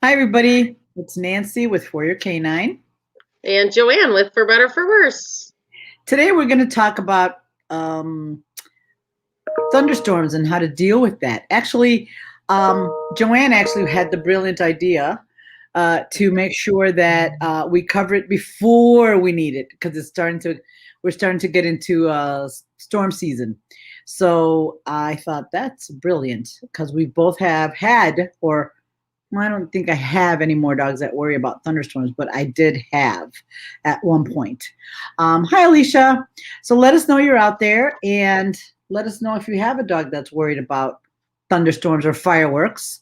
Hi, everybody. It's Nancy with For Your Canine. And Joanne with For Better For Worse. Today, we're going to talk about thunderstorms and how to deal with that. Actually, Joanne actually had the brilliant idea to make sure that we cover it before we need it because we're starting to get into storm season. So I thought that's brilliant because we both have had, or well, I don't think I have any more dogs that worry about thunderstorms, but I did have at one point. Hi, Alicia. So let us know you're out there and let us know if you have a dog that's worried about thunderstorms or fireworks,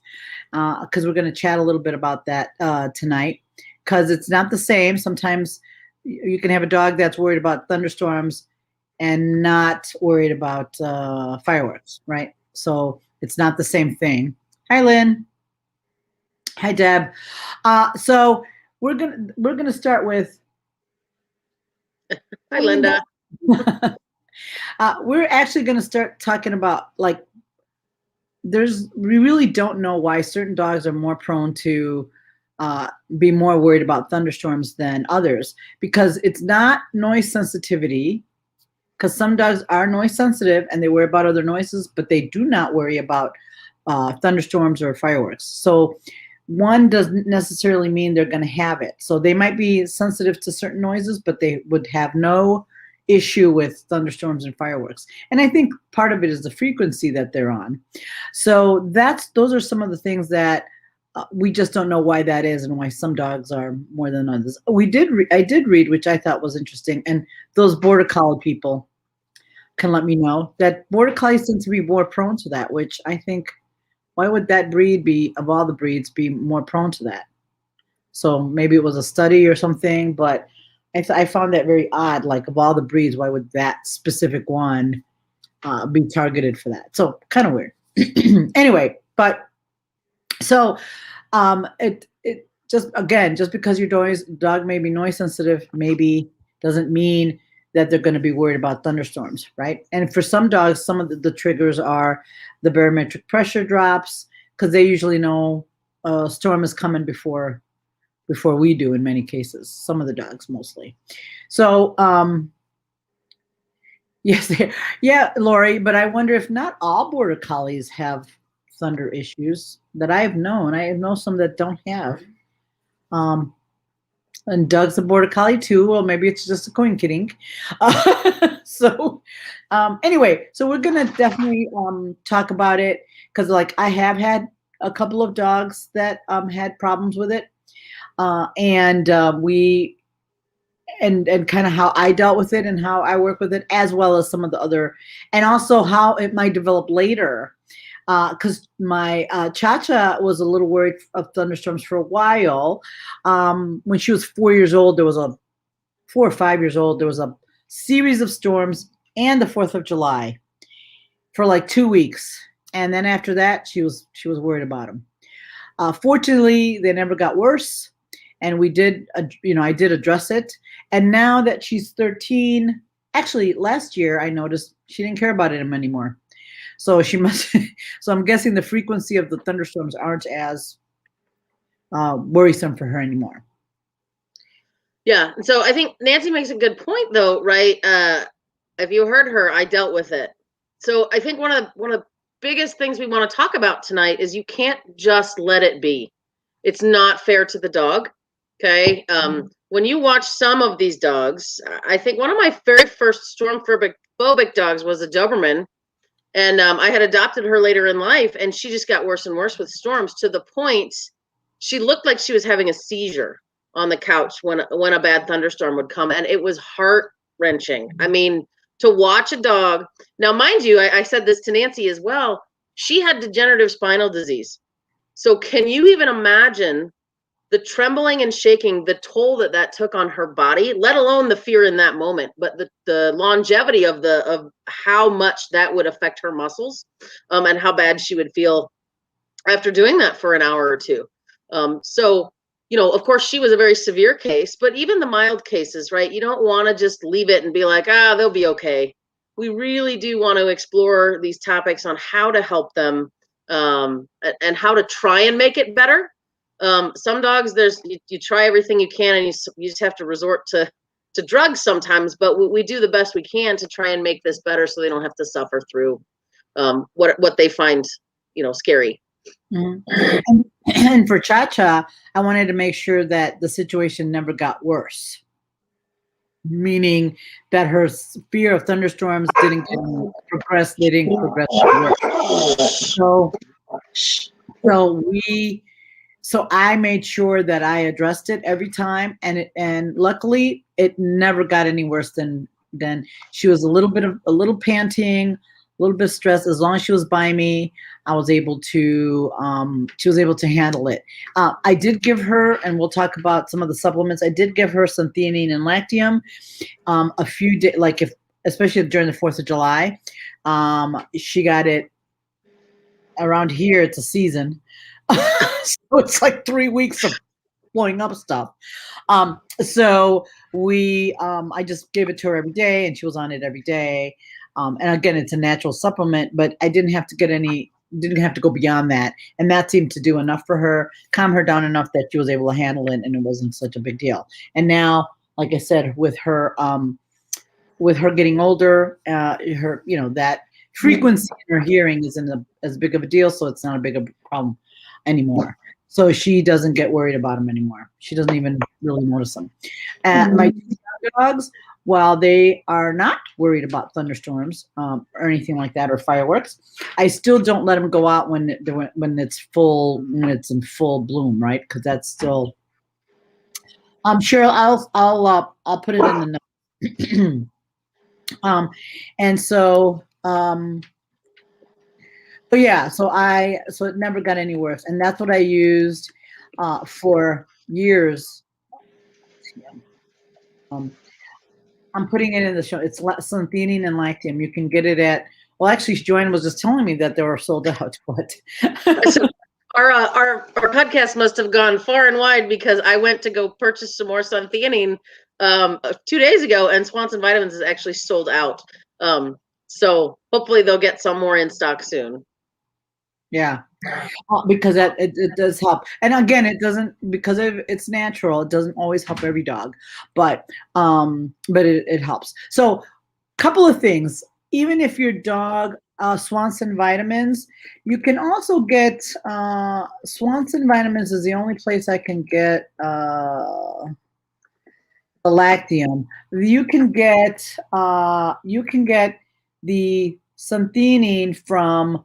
because we're going to chat a little bit about that tonight, because it's not the same. Sometimes you can have a dog that's worried about thunderstorms and not worried about fireworks, right? So it's not the same thing. Hi, Lynn. Hi, Deb. So we're gonna start with. Hi, Linda. We're actually gonna start talking about we really don't know why certain dogs are more prone to be more worried about thunderstorms than others, because it's not noise sensitivity. Because some dogs are noise sensitive and they worry about other noises, but they do not worry about thunderstorms or fireworks. So one doesn't necessarily mean they're going to have it. So they might be sensitive to certain noises, but they would have no issue with thunderstorms and fireworks. And I think part of it is the frequency that they're on. So those are some of the things that we just don't know why that is and why some dogs are more than others. I did read, which I thought was interesting, and those border collie people can let me know that border collies tend to be more prone to that, which I think, why would that breed be, of all the breeds, be more prone to that? So maybe it was a study or something, but I found that very odd. Like, of all the breeds, why would that specific one be targeted for that? So kind of weird. Anyway, but so it just because your dog may be noise sensitive, maybe doesn't mean that they're going to be worried about thunderstorms, right? And for some dogs, some of the triggers are the barometric pressure drops, because they usually know a storm is coming before we do in many cases. Some of the dogs mostly. So yes, yeah, Lori. But I wonder if not all border collies have thunder issues that I've known. I know some that don't have. And Doug's a border collie too. Well, maybe it's just a coin kidding. So anyway, so we're gonna definitely talk about it, because like I have had a couple of dogs that had problems with it, and we and kind of how I dealt with it and how I work with it, as well as some of the other, and also how it might develop later. Because my Cha-Cha was a little worried of thunderstorms for a while. When she was 4 years old, 4 or 5 years old, there was a series of storms and the 4th of July for like 2 weeks. And then after that, she was worried about them. Fortunately, they never got worse. And we did, I did address it. And now that she's 13, actually last year, I noticed she didn't care about it anymore. So she must. So I'm guessing the frequency of the thunderstorms aren't as worrisome for her anymore. Yeah. So I think Nancy makes a good point, though, right? If you heard her, I dealt with it. So I think one of the biggest things we want to talk about tonight is you can't just let it be. It's not fair to the dog. Okay. When you watch some of these dogs, I think one of my very first storm phobic dogs was a Doberman. And I had adopted her later in life, and she just got worse and worse with storms, to the point she looked like she was having a seizure on the couch when a bad thunderstorm would come, and it was heart-wrenching. I mean, to watch a dog. Now, mind you, I said this to Nancy as well. She had degenerative spinal disease. So can you even imagine the trembling and shaking, the toll that took on her body, let alone the fear in that moment, but the longevity of how much that would affect her muscles, and how bad she would feel after doing that for an hour or two. So, of course, she was a very severe case, but even the mild cases, right? You don't want to just leave it and be like, they'll be okay. We really do want to explore these topics on how to help them, and how to try and make it better. Some dogs, you try everything you can, and you just have to resort to drugs sometimes. But we do the best we can to try and make this better, so they don't have to suffer through what they find, scary. Mm-hmm. And for Cha-Cha, I wanted to make sure that the situation never got worse, meaning that her fear of thunderstorms didn't progress. They didn't progress worse. So I made sure that I addressed it every time, and luckily it never got any worse than she was a little panting, a little bit stressed. As long as she was by me, I was able to she was able to handle it. I did give her, and we'll talk about some of the supplements. I did give her some theanine and lactium a few days, especially during the 4th of July. She got it around here. It's a season. So it's like 3 weeks of blowing up stuff. So I just gave it to her every day, and she was on it every day. And again, it's a natural supplement, but I didn't have to go beyond that. And that seemed to do enough for her, calm her down enough that she was able to handle it, and it wasn't such a big deal. And now, like I said, with her getting older, that frequency in her hearing isn't as big of a deal, so it's not a big of a problem anymore. So she doesn't get worried about them anymore. She doesn't even really notice them. My dogs, while they are not worried about thunderstorms or anything like that, or fireworks, I still don't let them go out when it's in full bloom, right? Because that's still. I'm sure I'll put it in the notes. And so. But yeah, so it never got any worse, and that's what I used for years. I'm putting it in the show. It's some theanine and lactium. You can get it at. Well, actually, Joanne was just telling me that they were sold out. But so our podcast must have gone far and wide, because I went to go purchase some more suntheanine 2 days ago, and Swanson Vitamins is actually sold out. So hopefully they'll get some more in stock soon. Yeah, because it does help. And again, it doesn't, because it's natural. It doesn't always help every dog, but it helps. So, couple of things. Even if your dog Swanson Vitamins, you can also get Swanson Vitamins is the only place I can get the lactium. You can get the suntheanine from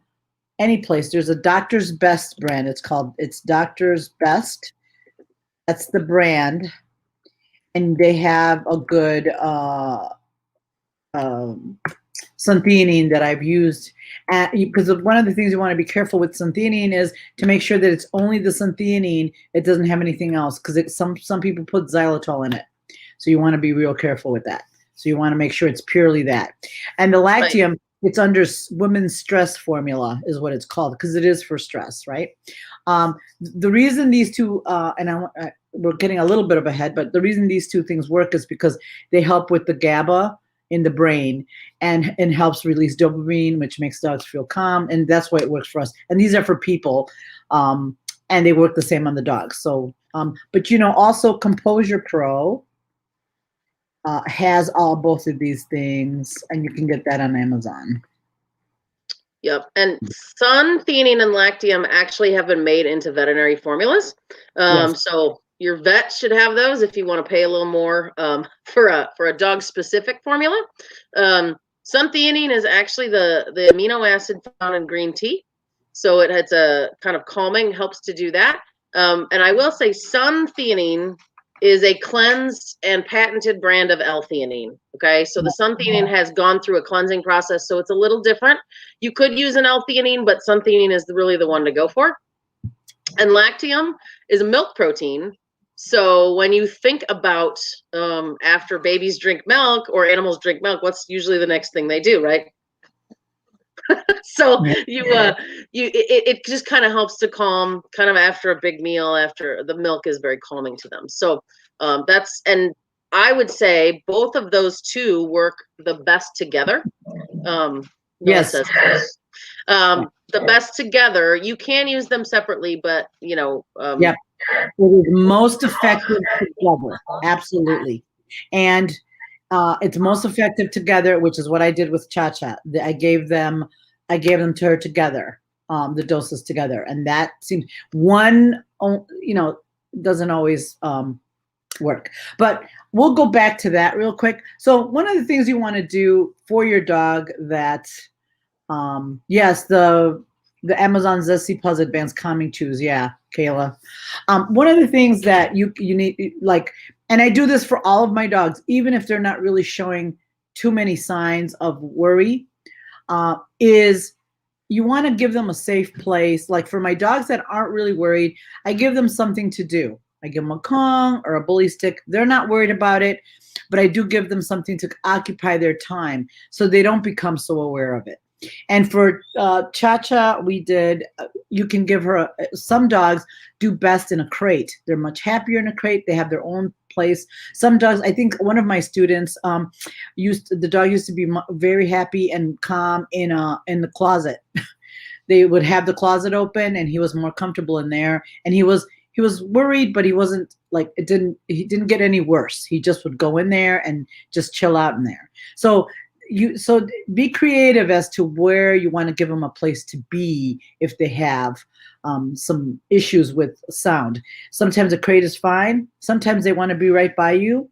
any place. There's a Doctor's Best brand. It's Doctor's Best. That's the brand, and they have a good suntheanine that I've used. Because one of the things you want to be careful with suntheanine is to make sure that it's only the suntheanine. It doesn't have anything else, because some people put xylitol in it, so you want to be real careful with that. So you want to make sure it's purely that. And the lactium. Right. It's under women's stress formula is what it's called, because it is for stress, right? The reason these two, we're getting a little bit of ahead, but the reason these two things work is because they help with the GABA in the brain, and helps release dopamine, which makes dogs feel calm, and that's why it works for us. And these are for people, and they work the same on the dogs. So, but also Composure Pro has both of these things, and you can get that on Amazon. Yep. And suntheanine and lactium actually have been made into veterinary formulas. Yes. So your vet should have those if you want to pay a little more for a dog specific formula. Suntheanine is actually the amino acid found in green tea. So it's a kind of calming, helps to do that. And I will say suntheanine is a cleansed and patented brand of L-theanine. Okay, so the suntheanine has gone through a cleansing process, so it's a little different. You could use an L-theanine, but suntheanine is really the one to go for. And lactium is a milk protein. So when you think about after babies drink milk or animals drink milk, what's usually the next thing they do, right? So it just kind of helps to calm, kind of after a big meal, after the milk is very calming to them. So and I would say both of those two work the best together. Yes. The best together. You can use them separately, but Yep. It is most effective together. Absolutely. And it's most effective together, which is what I did with Cha-Cha. I gave them to her together, the doses together. And that seems one, doesn't always work. But we'll go back to that real quick. So one of the things you want to do for your dog that, yes, the Amazon Zesty Plus Advanced Calming Chews. Yeah, Kayla. One of the things that you need, like, and I do this for all of my dogs, even if they're not really showing too many signs of worry, is you want to give them a safe place. Like for my dogs that aren't really worried, I give them something to do. I give them a Kong or a bully stick. They're not worried about it, but I do give them something to occupy their time so they don't become so aware of it. And for Cha-Cha, we did, you can give her, some dogs do best in a crate. They're much happier in a crate. They have their own place. Some dogs, I think one of my students, the dog used to be very happy and calm in the closet. They would have the closet open and he was more comfortable in there. And he was worried, but he wasn't like, he didn't get any worse. He just would go in there and just chill out in there. So be creative as to where you want to give them a place to be if they have some issues with sound. Sometimes a crate is fine. Sometimes they want to be right by you.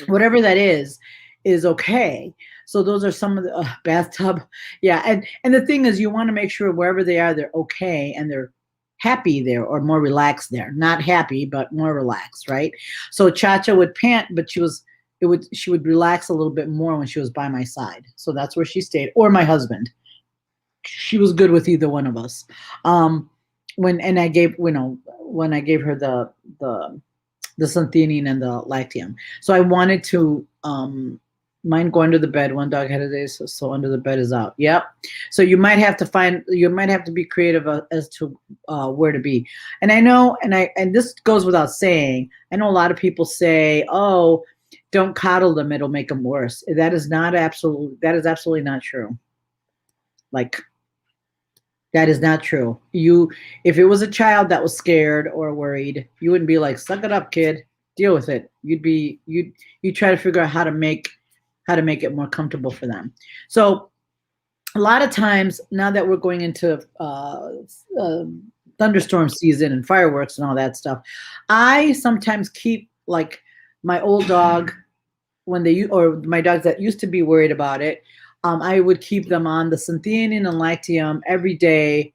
Whatever that is okay. So those are some of the bathtub. Yeah. And the thing is, you want to make sure wherever they are, they're okay and they're happy there or more relaxed there. Not happy, but more relaxed, right? So Cha-Cha would pant, but she would relax a little bit more when she was by my side. So that's where she stayed, or my husband. She was good with either one of us. When I gave her the Synthenin and the Lactium. So I wanted to mine go under the bed. One dog had a day, so under the bed is out. Yep. So you might have to be creative as to where to be. And I know, and this goes without saying, I know a lot of people say, oh, don't coddle them, it'll make them worse. That is absolutely not true. Like, that is not true. If it was a child that was scared or worried, you wouldn't be like, suck it up, kid, deal with it. You'd try to figure out how to make it more comfortable for them. So a lot of times, now that we're going into thunderstorm season and fireworks and all that stuff, I sometimes keep, like, my old dog, or my dogs that used to be worried about it, I would keep them on the Synthenin and Lactium every day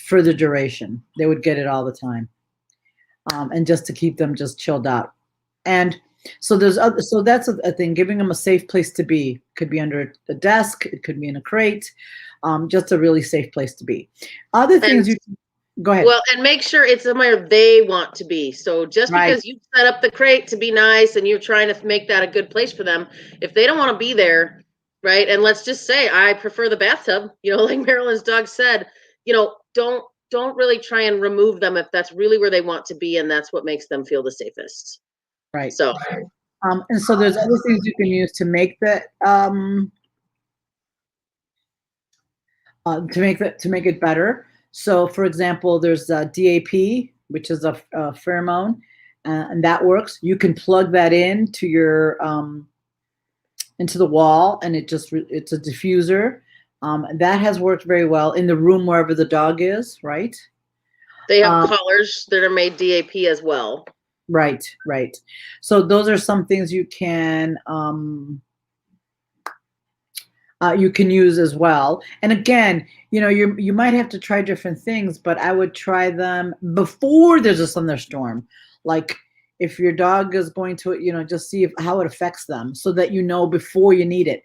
for the duration. They would get it all the time, and just to keep them just chilled out. And so that's a thing. Giving them a safe place to be. Could be under a desk. It could be in a crate. Just a really safe place to be. Other things go ahead. Well, and make sure it's somewhere they want to be. So just because you set up the crate to be nice and you're trying to make that a good place for them, if they don't want to be there, right? And let's just say, I prefer the bathtub, like Marilyn's dog said, don't really try and remove them if that's really where they want to be and that's what makes them feel the safest. Right. So, and so there's other things you can use to make that, to make it better. So, for example, there's DAP, which is a pheromone, and that works. You can plug that into your into the wall, and it's a diffuser. That has worked very well in the room wherever the dog is. Right. They have collars that are made DAP as well. Right. So those are some things you can use as well. And again, you might have to try different things, but I would try them before there's a thunderstorm. Like if your dog is going to, just see how it affects them so that before you need it,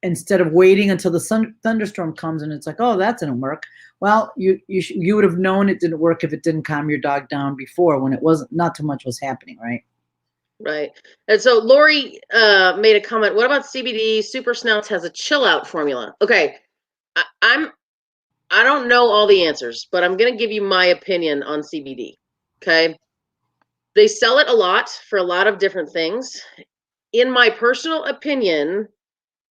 instead of waiting until the thunderstorm comes and it's like, oh, that didn't work. Well, you would have known it didn't work if it didn't calm your dog down before, when not too much was happening, right? Right. And so Lori made a comment. What about CBD? Super Snouts has a chill out formula. Okay. I don't know all the answers, but I'm going to give you my opinion on CBD. Okay. They sell it a lot for a lot of different things. In my personal opinion,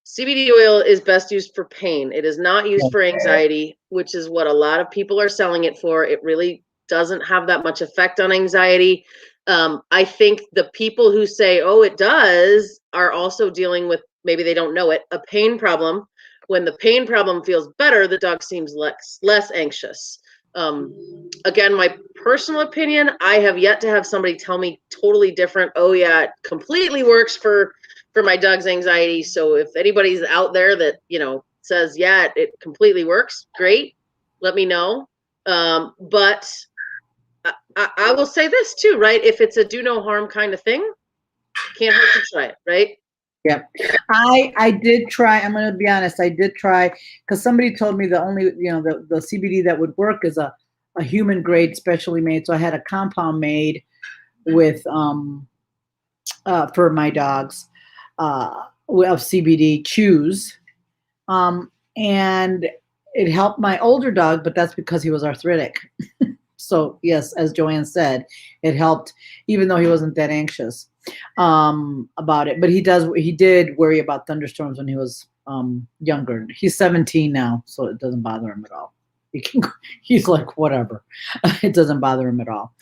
CBD oil is best used for pain. It is not used for anxiety, which is what a lot of people are selling it for. It really doesn't have that much effect on anxiety. I think the people who say, oh, it does, are also dealing with, maybe they don't know it, a pain problem. When the pain problem feels better, the dog seems less anxious. Again, my personal opinion, I have yet to have somebody tell me totally different. Oh yeah, it completely works for my dog's anxiety. So if anybody's out there that, says, yeah, it completely works, great, let me know. But I will say this too, right? If it's a do no harm kind of thing, can't hurt to try it, right? Yep. I did try. I'm going to be honest. I did try because somebody told me the only, the CBD that would work is a human grade specially made. So I had a compound made with, for my dogs, of CBD chews. And it helped my older dog, but that's because he was arthritic. So yes, as Joanne said, it helped, even though he wasn't that anxious about it. But he did worry about thunderstorms when he was younger. He's 17 now, so it doesn't bother him at all. He's like, whatever. It doesn't bother him at all.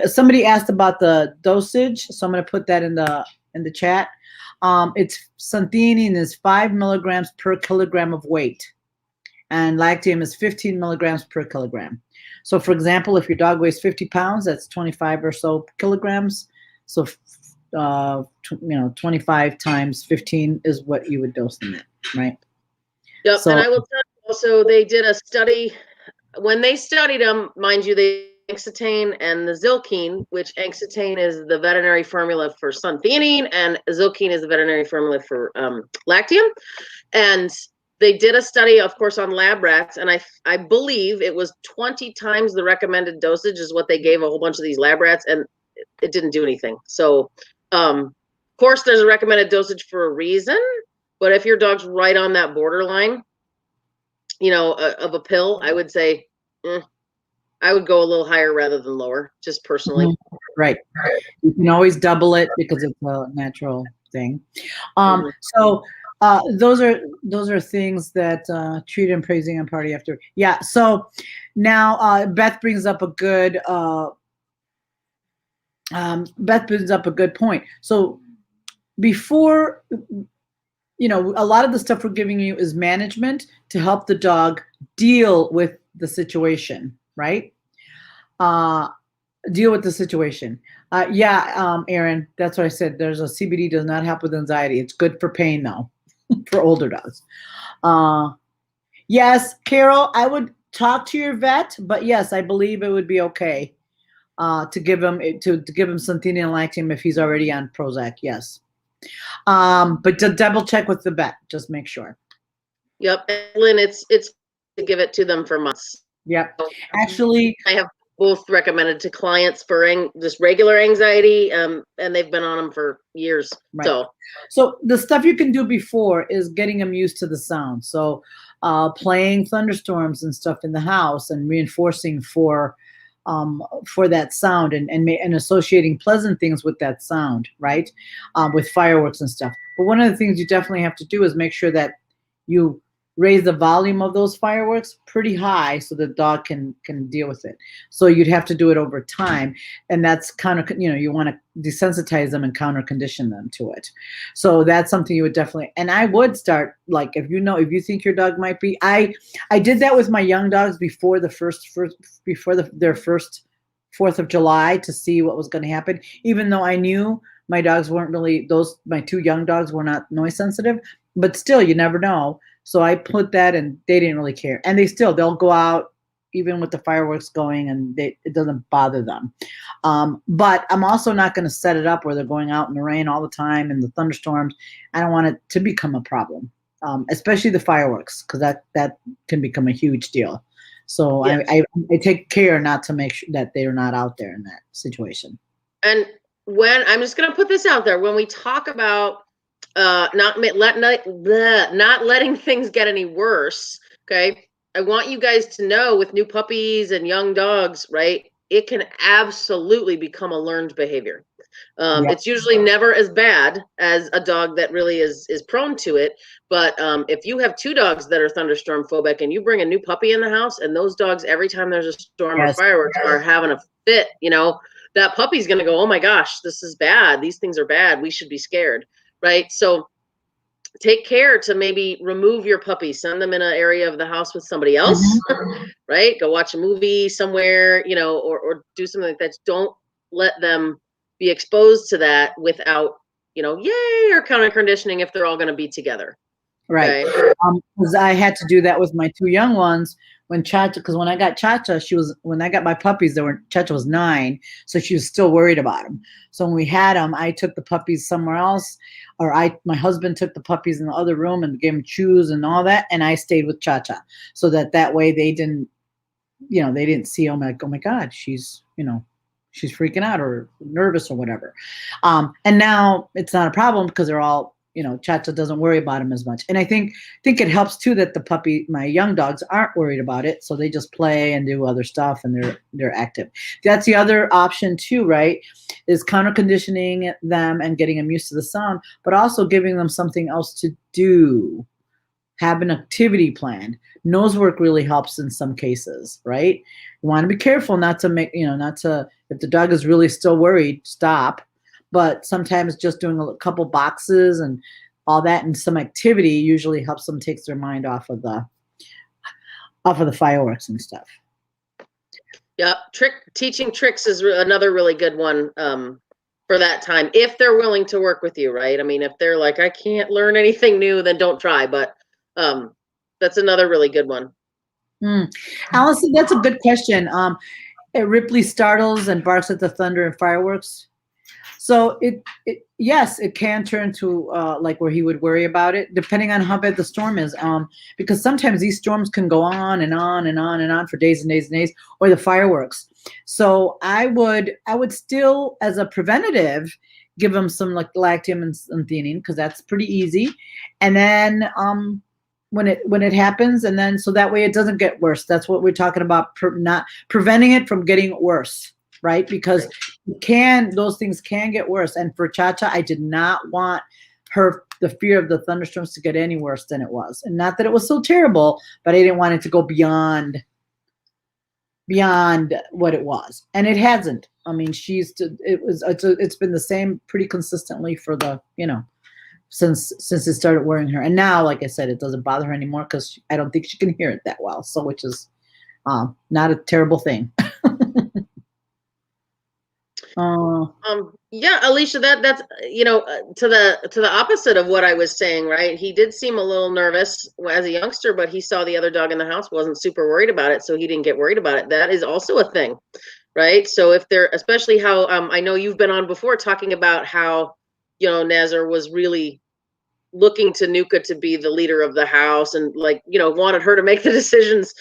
Somebody asked about the dosage, so I'm going to put that in the chat. It's Suntheanine is 5 milligrams per kilogram of weight, and Lactium is 15 milligrams per kilogram. So, for example, if your dog weighs 50 pounds, that's 25 or so kilograms. So, 25 times 15 is what you would dose them at, right? Yep. So, and I will tell you also, they did a study. When they studied them, mind you, they Exitane and the Zilkine, which Exitane is the veterinary formula for Suntheanine, and Zilkine is the veterinary formula for Lactium. And they did a study, of course, on lab rats, and I believe it was 20 times the recommended dosage is what they gave a whole bunch of these lab rats, and it didn't do anything. So, of course, there's a recommended dosage for a reason, but if your dog's right on that borderline, of a pill, I would say, I would go a little higher rather than lower, just personally. Right. You can always double it because it's a natural thing. So those are things that treat and praising and party after. Yeah. So now Beth brings up a good point. So before, a lot of the stuff we're giving you is management to help the dog deal with the situation, right? Deal with the situation. Aaron, that's what I said. There's a CBD does not help with anxiety. It's good for pain though, for older dogs. Yes, Carol, I would talk to your vet, but yes, I believe it would be okay to give him Suntheanine and Lactium if he's already on Prozac. Yes. But to double check with the vet, just make sure. Yep. And Lynn, it's to give it to them for months. Yep. Actually, I have both recommended to clients for just regular anxiety, and they've been on them for years. Right. So the stuff you can do before is getting them used to the sound. So playing thunderstorms and stuff in the house and reinforcing for that sound and associating pleasant things with that sound, right? With fireworks and stuff. But one of the things you definitely have to do is make sure that you raise the volume of those fireworks pretty high so the dog can deal with it. So you'd have to do it over time, and that's you want to desensitize them and counter condition them to it. So that's something you would definitely, and I would start, like, if you think your dog might be, I did that with my young dogs before their first 4th of July to see what was going to happen, even though I knew my dogs weren't really, my 2 young dogs were not noise sensitive, but still, you never know. So I put that, and they didn't really care. And they'll go out even with the fireworks going, and it doesn't bother them. But I'm also not going to set it up where they're going out in the rain all the time and the thunderstorms. I don't want it to become a problem, especially the fireworks, because that can become a huge deal. So yes. I take care not to make sure that they're not out there in that situation. And when I'm just going to put this out there, when we talk about not letting things get any worse, okay, I want you guys to know, with new puppies and young dogs, right, it can absolutely become a learned behavior. Yeah. It's usually never as bad as a dog that really is prone to it. But if you have two dogs that are thunderstorm phobic and you bring a new puppy in the house, and those dogs, every time there's a storm or Yes. fireworks, are having a fit, that puppy's going to go, oh my gosh, this is bad. These things are bad. We should be scared. Right. So take care to maybe remove your puppy, send them in an area of the house with somebody else, right? Go watch a movie somewhere, or do something like that. Don't let them be exposed to that without, yay, or counter conditioning if they're all going to be together. Right. Okay? Because I had to do that with my two young ones when Chacha, because when I got Chacha, when I got my puppies, Chacha was 9, so she was still worried about them. So when we had them, I took the puppies somewhere else, or my husband took the puppies in the other room and gave them chews and all that, and I stayed with Chacha, so that way they didn't, they didn't see, oh my God, she's freaking out or nervous or whatever. And now it's not a problem because they're all, Chacha doesn't worry about him as much. And I think it helps too that my young dogs aren't worried about it. So they just play and do other stuff and they're active. That's the other option too, right? Is counter conditioning them and getting them used to the sound, but also giving them something else to do. Have an activity planned. Nose work really helps in some cases, right? You want to be careful not to if the dog is really still worried, stop. But sometimes just doing a couple boxes and all that and some activity usually helps them, takes their mind off of the fireworks and stuff. Yeah, teaching tricks is another really good one for that time, if they're willing to work with you, right? I mean, if they're like, I can't learn anything new, then don't try. But that's another really good one. Allison, that's a good question. Ripley startles and barks at the thunder and fireworks. So yes, it can turn to like where he would worry about it, depending on how bad the storm is. Because sometimes these storms can go on and on and on and on for days and days and days, or the fireworks. So I would still, as a preventative, give them some like lactium and theanine, because that's pretty easy. And then when it happens, and then so that way it doesn't get worse. That's what we're talking about, not preventing it from getting worse. Right? Because those things can get worse. And for Chacha, I did not want the fear of the thunderstorms to get any worse than it was. And not that it was so terrible, but I didn't want it to go beyond what it was. And it hasn't. I mean, it's been the same pretty consistently for since it started worrying her. And now, like I said, it doesn't bother her anymore because I don't think she can hear it that well. So, which is not a terrible thing. Yeah, Alicia, that's to the opposite of what I was saying, right? He did seem a little nervous as a youngster, but he saw the other dog in the house, wasn't super worried about it, so he didn't get worried about it. That is also a thing, right? So if they're, especially how I know you've been on before talking about how Nazar was really looking to Nuka to be the leader of the house and wanted her to make the decisions.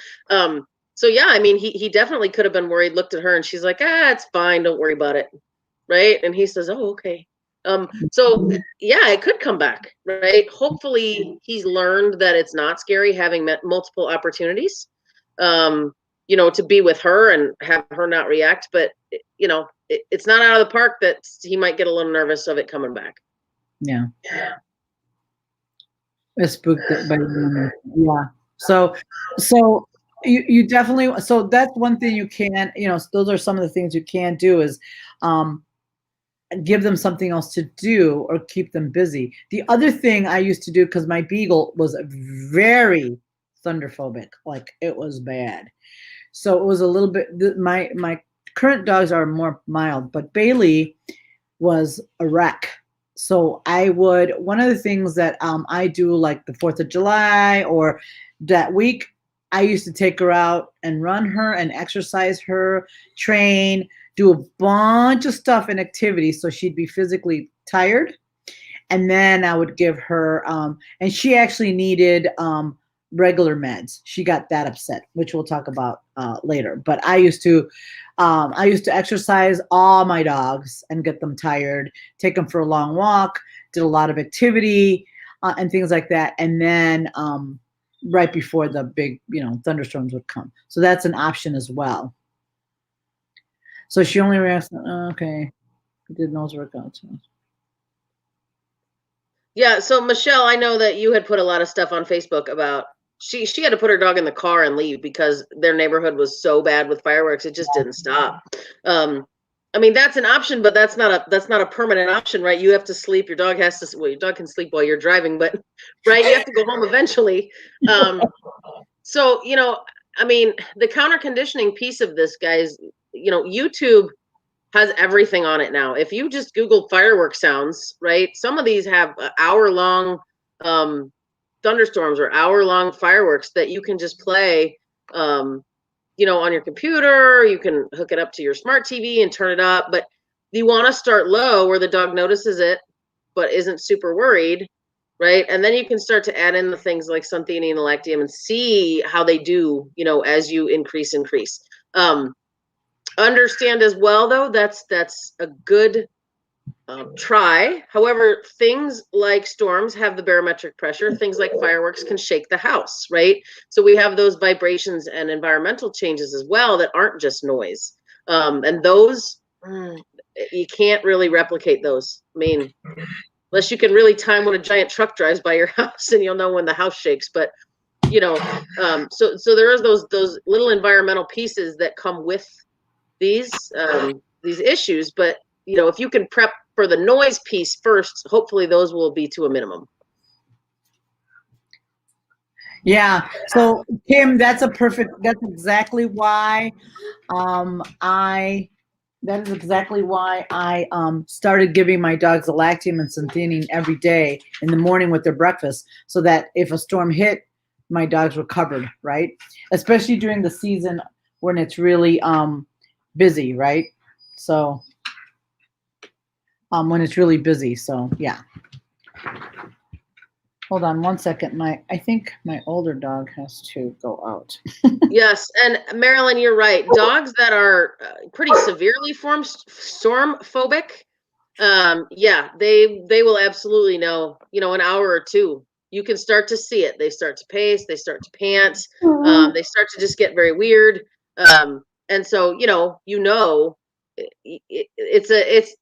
So yeah, I mean, he definitely could have been worried, looked at her and she's like, it's fine. Don't worry about it. Right. And he says, oh, okay. So yeah, it could come back, right? Hopefully he's learned that it's not scary having met multiple opportunities, to be with her and have her not react. But it's not out of the park that he might get a little nervous of it coming back. Yeah. It's spooked by yeah. So you definitely, so that's one thing you can, those are some of the things you can do is give them something else to do or keep them busy. The other thing I used to do, because my beagle was very thunderphobic, like it was bad. So it was a little bit, my current dogs are more mild, but Bailey was a wreck. So one of the things that I do, like the 4th of July or that week, I used to take her out and run her and exercise her, train, do a bunch of stuff and activities so she'd be physically tired. And then I would give her, and she actually needed regular meds. She got that upset, which we'll talk about later. But I used to exercise all my dogs and get them tired, take them for a long walk, did a lot of activity and things like that. And then right before the big, thunderstorms would come. So that's an option as well. So she only reacts, okay. We did nose workouts. Yeah, so Michelle, I know that you had put a lot of stuff on Facebook about she had to put her dog in the car and leave because their neighborhood was so bad with fireworks, it just didn't stop. I mean, that's an option, but that's not a permanent option, right? You have to sleep. Your dog has to, well, your dog can sleep while you're driving, but right, you have to go home eventually. So, I mean, the counter conditioning piece of this, guys, YouTube has everything on it now. If you just Google fireworks sounds, right? Some of these have hour-long thunderstorms or hour-long fireworks that you can just play, on your computer. You can hook it up to your smart TV and turn it up. But you want to start low where the dog notices it, but isn't super worried, right? And then you can start to add in the things like Sunthini and Lactium and see how they do, as you increase. Understand as well, though, that's a good try. However, things like storms have the barometric pressure. Things like fireworks can shake the house, right? So we have those vibrations and environmental changes as well that aren't just noise. And those, you can't really replicate those. I mean, unless you can really time when a giant truck drives by your house and you'll know when the house shakes. But so there is those little environmental pieces that come with these issues. But if you can prep for the noise piece first, hopefully those will be to a minimum. Yeah. So Kim, that's exactly why I started giving my dogs a Lactium and Sunthenin every day in the morning with their breakfast, so that if a storm hit, my dogs were covered, right? Especially during the season when it's really busy, right? So when it's really busy. So yeah. Hold on one second. I think my older dog has to go out. Yes, and Marilyn, you're right. Dogs that are pretty severely storm phobic, yeah, they will absolutely know. An hour or two, you can start to see it. They start to pace. They start to pant. They start to just get very weird. And so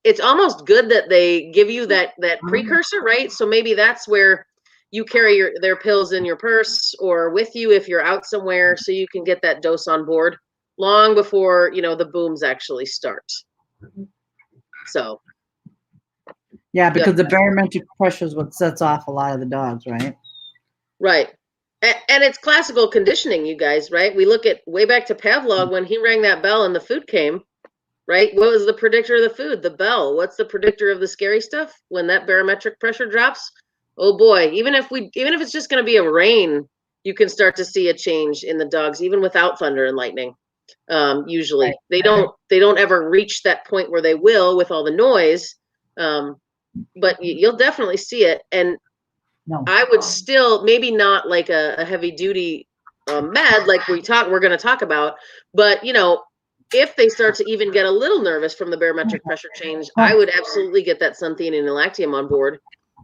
it's almost good that they give you that precursor, right? So maybe that's where you carry their pills in your purse or with you if you're out somewhere, so you can get that dose on board long before the booms actually start. So yeah, because the barometric pressure is what sets off a lot of the dogs, right? Right. And it's classical conditioning, you guys, right? We look at way back to Pavlov when he rang that bell and the food came, right? What was the predictor of the food? The bell. What's the predictor of the scary stuff? When that barometric pressure drops, oh boy, even if it's just going to be a rain, you can start to see a change in the dogs, even without thunder and lightning. Usually they don't ever reach that point where they will with all the noise. But you'll definitely see it. And I would still, maybe not like a heavy duty med like we're going to talk about, but if they start to even get a little nervous from the barometric pressure change, I would absolutely get that Sunthene and Lactium on board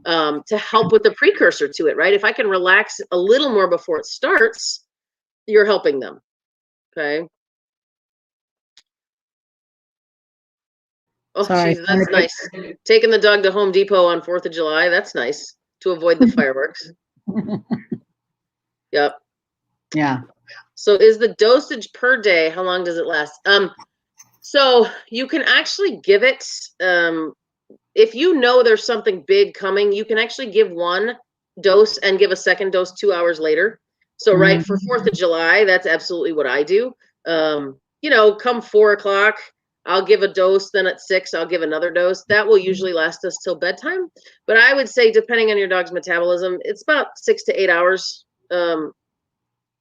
to help with the precursor to it, right? If I can relax a little more before it starts, you're helping them. Okay. Oh, geez, that's nice. Taking the dog to Home Depot on 4th of July. That's nice to avoid the fireworks. Yep. Yeah. So is the dosage per day, how long does it last? So you can actually give it, if you know there's something big coming, you can actually give one dose and give a second dose 2 hours later. So right for 4th of July, that's absolutely what I do. Come 4 o'clock, I'll give a dose. Then at 6, I'll give another dose. That will usually last us till bedtime. But I would say, depending on your dog's metabolism, it's about 6 to 8 hours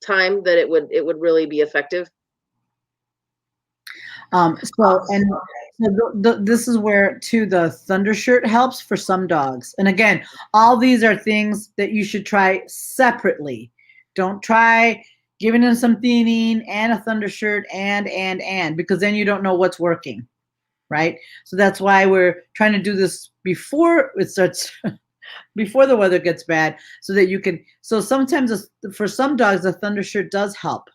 time that it would really be effective. This is where too the Thunder Shirt helps for some dogs. And again, all these are things that you should try separately. Don't try giving them some theanine and a Thunder Shirt and because then you don't know what's working, right? So that's why we're trying to do this before it starts, before the weather gets bad, so that you can. So sometimes for some dogs, the Thunder Shirt does help.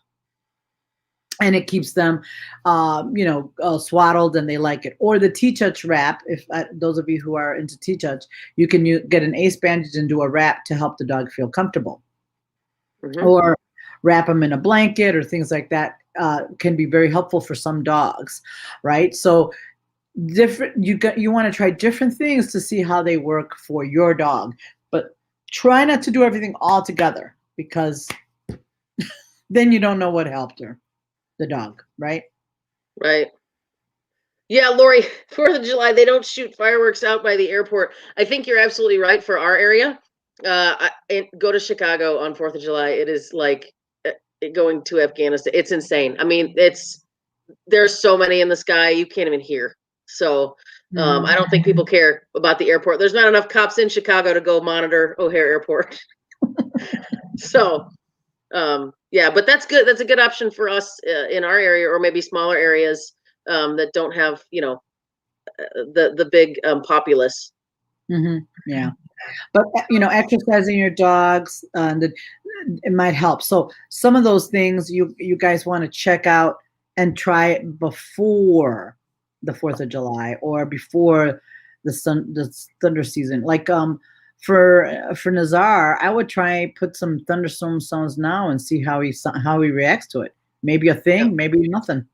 and it keeps them, swaddled, and they like it. Or the T-touch wrap. If those of you who are into T-touch, you can get an ace bandage and do a wrap to help the dog feel comfortable. Or wrap them in a blanket or things like that can be very helpful for some dogs, right? So you want to try different things to see how they work for your dog, but try not to do everything all together, because then you don't know what helped the dog, right? Right. Yeah, Lori, 4th of July, they don't shoot fireworks out by the airport. I think you're absolutely right for our area. Go to Chicago on 4th of July. It is like going to Afghanistan. It's insane. I mean, there's so many in the sky, you can't even hear. So I don't think people care about the airport. There's not enough cops in Chicago to go monitor O'Hare Airport. So yeah, but that's good. That's a good option for us in our area, or maybe smaller areas that don't have, the big populace. Yeah, but exercising your dogs, it might help. So some of those things you guys want to check out and try it before the 4th of July or before the thunder season. Like for Nazar, I would try put some thunderstorm sounds now and see how he reacts to it. Maybe a thing, maybe nothing,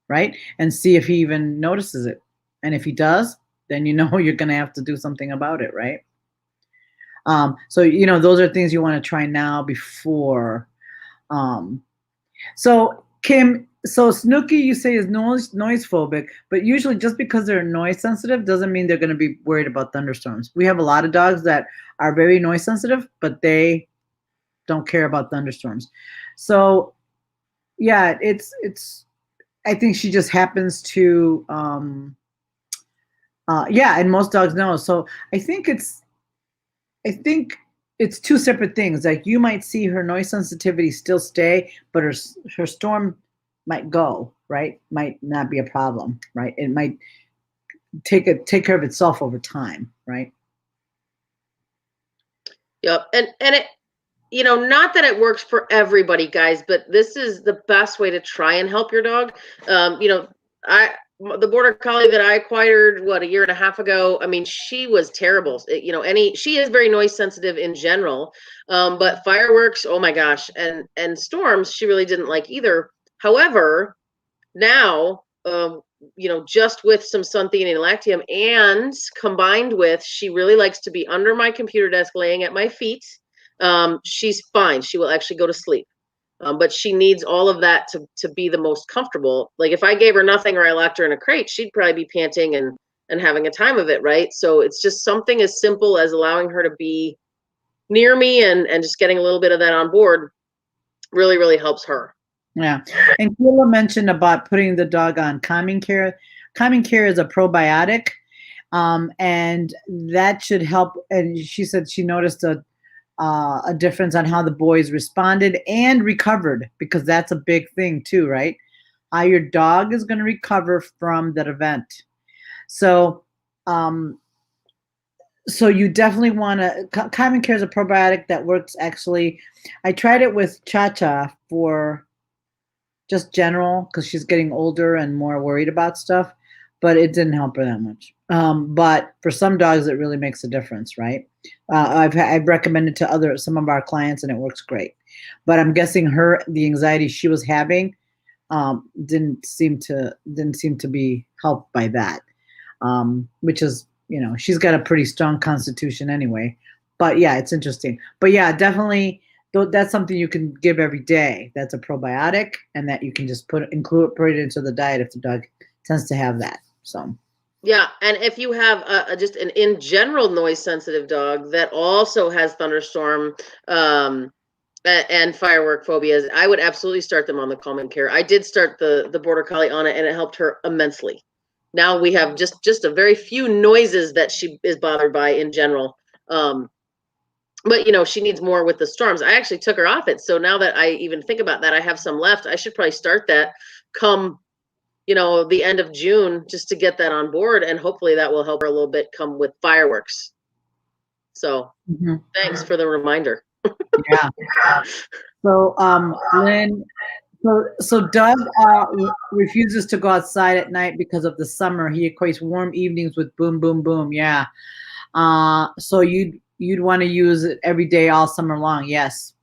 right? And see if he even notices it. And if he does, then you're going to have to do something about it, right? So those are things you want to try now before. So Kim, Snooky, you say is noise phobic, but usually just because they're noise sensitive doesn't mean they're going to be worried about thunderstorms. We have a lot of dogs that are very noise sensitive, but they don't care about thunderstorms. So yeah, it's I think she just happens to and most dogs know. So I think it's two separate things. Like you might see her noise sensitivity still stay, but her storm might go, right? Might not be a problem, right? It might take care of itself over time, right? Yep. And it, not that it works for everybody, guys, but this is the best way to try and help your dog. The border collie that I acquired, a year and a half ago, I mean, she was terrible. She is very noise sensitive in general. But fireworks, oh my gosh, and storms, she really didn't like either. However, now, just with some Suntheine and Lactium, and combined with, she really likes to be under my computer desk, laying at my feet. She's fine. She will actually go to sleep. But she needs all of that to be the most comfortable. Like if I gave her nothing or I locked her in a crate, she'd probably be panting and having a time of it, right? So it's just something as simple as allowing her to be near me and just getting a little bit of that on board really, really helps her. Yeah. And Kayla mentioned about putting the dog on calming care. Calming care is a probiotic, and that should help. And she said she noticed a difference on how the boys responded and recovered, because that's a big thing too, right? How your dog is going to recover from that event. So, so you definitely want to. Calming Care is a probiotic that works. Actually, I tried it with Cha-Cha for just general, because she's getting older and more worried about stuff, but it didn't help her that much. But for some dogs, it really makes a difference, right? I've recommended to some of our clients, and it works great. But I'm guessing the anxiety she was having didn't seem to be helped by that, which is, she's got a pretty strong constitution anyway. But yeah, it's interesting. But yeah, definitely, that's something you can give every day. That's a probiotic, and that you can just put it into the diet if the dog tends to have that. So. Yeah, and if you have just an in general noise sensitive dog that also has thunderstorm and firework phobias, I would absolutely start them on the Calming Care. I did start the border collie on it, and it helped her immensely. Now we have just a very few noises that she is bothered by in general. But she needs more with the storms. I actually took her off it, so now that I even think about that, I have some left. I should probably start that come the end of June, just to get that on board, and hopefully that will help her a little bit come with fireworks. So thanks for the reminder. Yeah. So Lynn, So Doug refuses to go outside at night because of the summer. He equates warm evenings with boom, boom, boom. Yeah. So you'd want to use it every day all summer long. Yes.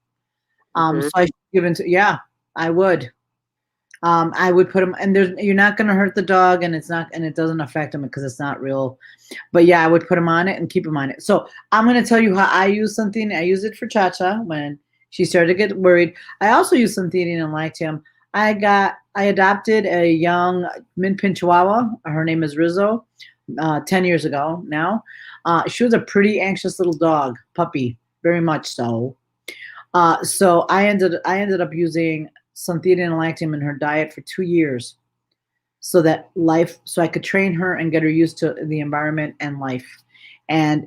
Mhm. So I should give into, yeah, I would. I would put him, and you're not going to hurt the dog, and it doesn't affect him because it's not real. But yeah, I would put him on it and keep him on it. So I'm going to tell you how I use something. I use it for Cha-Cha when she started to get worried. I also use something and liked him. I adopted a young min pin Chihuahua. Her name is Rizzo. 10 years ago now. She was a pretty anxious little dog, puppy, very much so. So I ended up using Sunthidine and Lactium in her diet for 2 years, so I could train her and get her used to the environment and life. And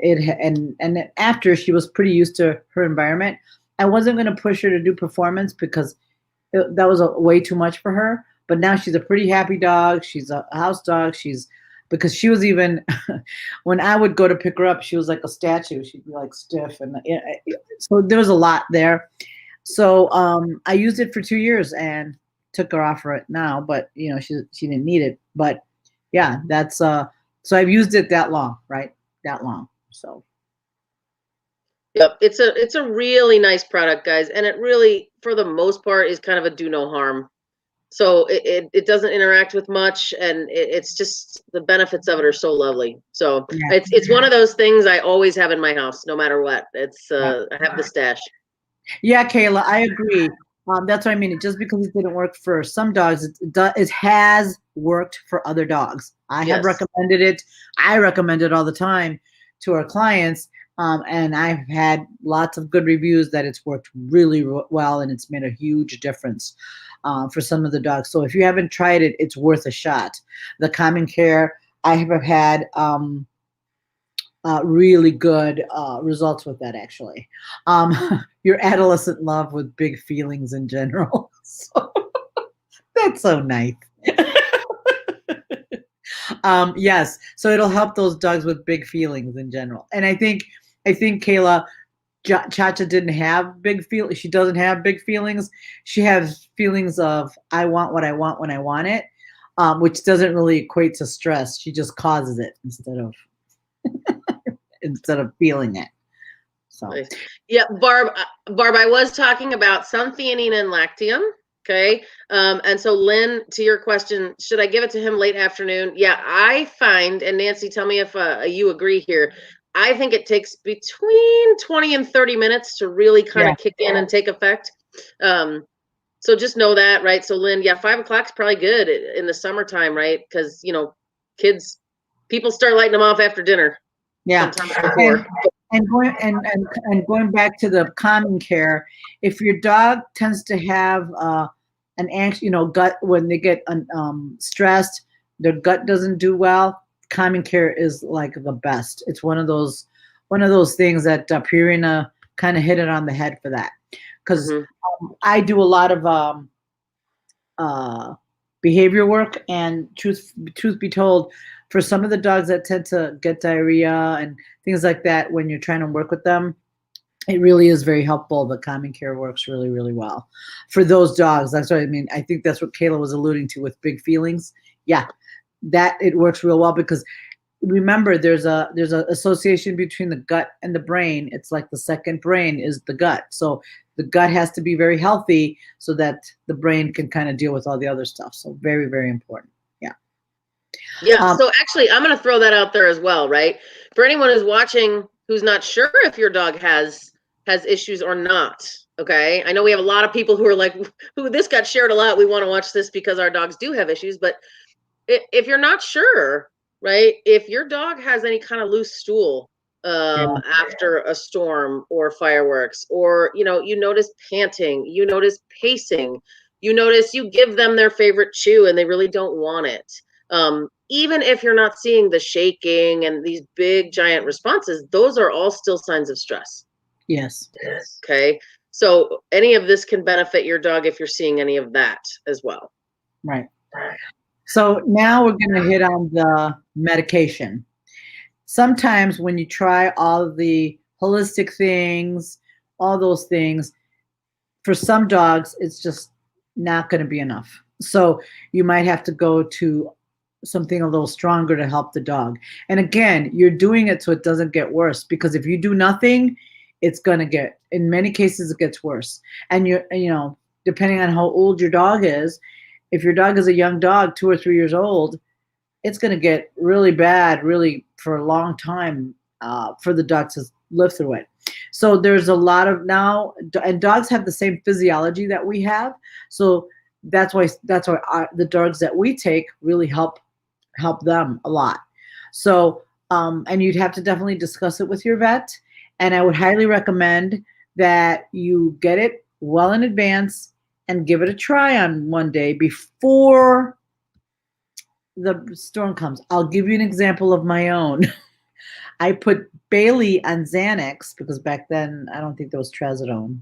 after she was pretty used to her environment, I wasn't going to push her to do performance because that was way too much for her. But now she's a pretty happy dog. She's a house dog. Because she was even when I would go to pick her up, she was like a statue. She'd be like stiff, and so there was a lot there. So I used it for 2 years and took her off for it now. But she didn't need it. But yeah, that's so I've used it that long, right? That long. So Yep, it's a really nice product, guys, and it really, for the most part, is kind of a do no harm. So it doesn't interact with much, and it's just the benefits of it are so lovely. So yeah, it's one of those things I always have in my house, no matter what. It's yeah. I have the stash. Yeah, Kayla, I agree. That's what I mean. Just because it didn't work for some dogs, it has worked for other dogs. I have Yes. recommended it. I recommend it all the time to our clients, and I've had lots of good reviews that it's worked really well, and it's made a huge difference for some of the dogs. So if you haven't tried it, it's worth a shot. The Common Care, I have had really good results with that, actually. Your adolescent love with big feelings in general. So, that's so nice. Yes, so it'll help those dogs with big feelings in general. And I think Kayla, Chacha didn't have big feel. She doesn't have big feelings. She has feelings of I want what I want when I want it, which doesn't really equate to stress. She just causes it instead of feeling it. So Nice. Yeah, Barb, I was talking about some theanine and lactium. Okay. And so Lynn, to your question, should I give it to him late afternoon? Yeah, I find, and Nancy, tell me if you agree here. I think it takes between 20 and 30 minutes to really kind yeah, of kick in and take effect. So just know that, right? So Lynn, yeah, 5 o'clock's probably good in the summertime, right? Because people start lighting them off after dinner, yeah. sometimes And before. going back to the Common Care, if your dog tends to have an anxious, gut when they get stressed, their gut doesn't do well. Common Care is like the best. It's one of those things that Purina kind of hit it on the head for that, because Mhm. I do a lot of uh, behavior work, and truth be told, for some of the dogs that tend to get diarrhea and things like that, when you're trying to work with them, it really is very helpful. The Common Care works really, really well for those dogs. That's what I mean. I think that's what Kayla was alluding to with big feelings. Yeah, that it works real well because remember there's a association between the gut and the brain. It's like the second brain is the gut. So the gut has to be very healthy so that the brain can kind of deal with all the other stuff. So very, very important. Yeah. Yeah, Um, so actually, I'm going to throw that out there as well, right? For anyone who's watching who's not sure if your dog has issues or not, okay? I know we have a lot of people who are like, "Who this got shared a lot. We want to watch this because our dogs do have issues." But if you're not sure, right? If your dog has any kind of loose stool yeah. after a storm or fireworks, or you notice panting, you notice pacing, you notice you give them their favorite chew and they really don't want it. Even if you're not seeing the shaking and these big giant responses, those are all still signs of stress. Yes. Okay. So any of this can benefit your dog if you're seeing any of that as well. Right. So now we're going to hit on the medication. Sometimes when you try all the holistic things, all those things, for some dogs, it's just not going to be enough. So you might have to go to something a little stronger to help the dog. And again, you're doing it so it doesn't get worse, because if you do nothing, it's going to get, in many cases, it gets worse. And depending on how old your dog is, if your dog is a young dog, 2 or 3 years old, it's going to get really bad, really for a long time, for the dog to live through it. So there's a lot of now, and dogs have the same physiology that we have. So that's why the dogs that we take really help them a lot. So, and you'd have to definitely discuss it with your vet. And I would highly recommend that you get it well in advance and give it a try on one day before the storm comes. I'll give you an example of my own. I put Bailey on Xanax, because back then I don't think there was trazodone,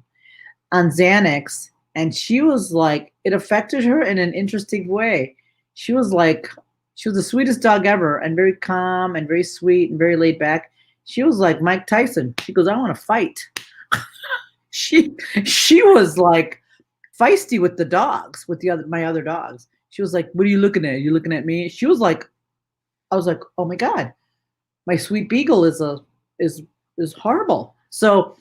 on Xanax, and she was like, it affected her in an interesting way. She was the sweetest dog ever, and very calm and very sweet and very laid back. She was like Mike Tyson. She goes, I want to fight. she was like feisty with the dogs, with my other dogs. She was like, what are you looking at? Are you looking at me? She was like, I was like, oh my God, my sweet beagle is horrible. So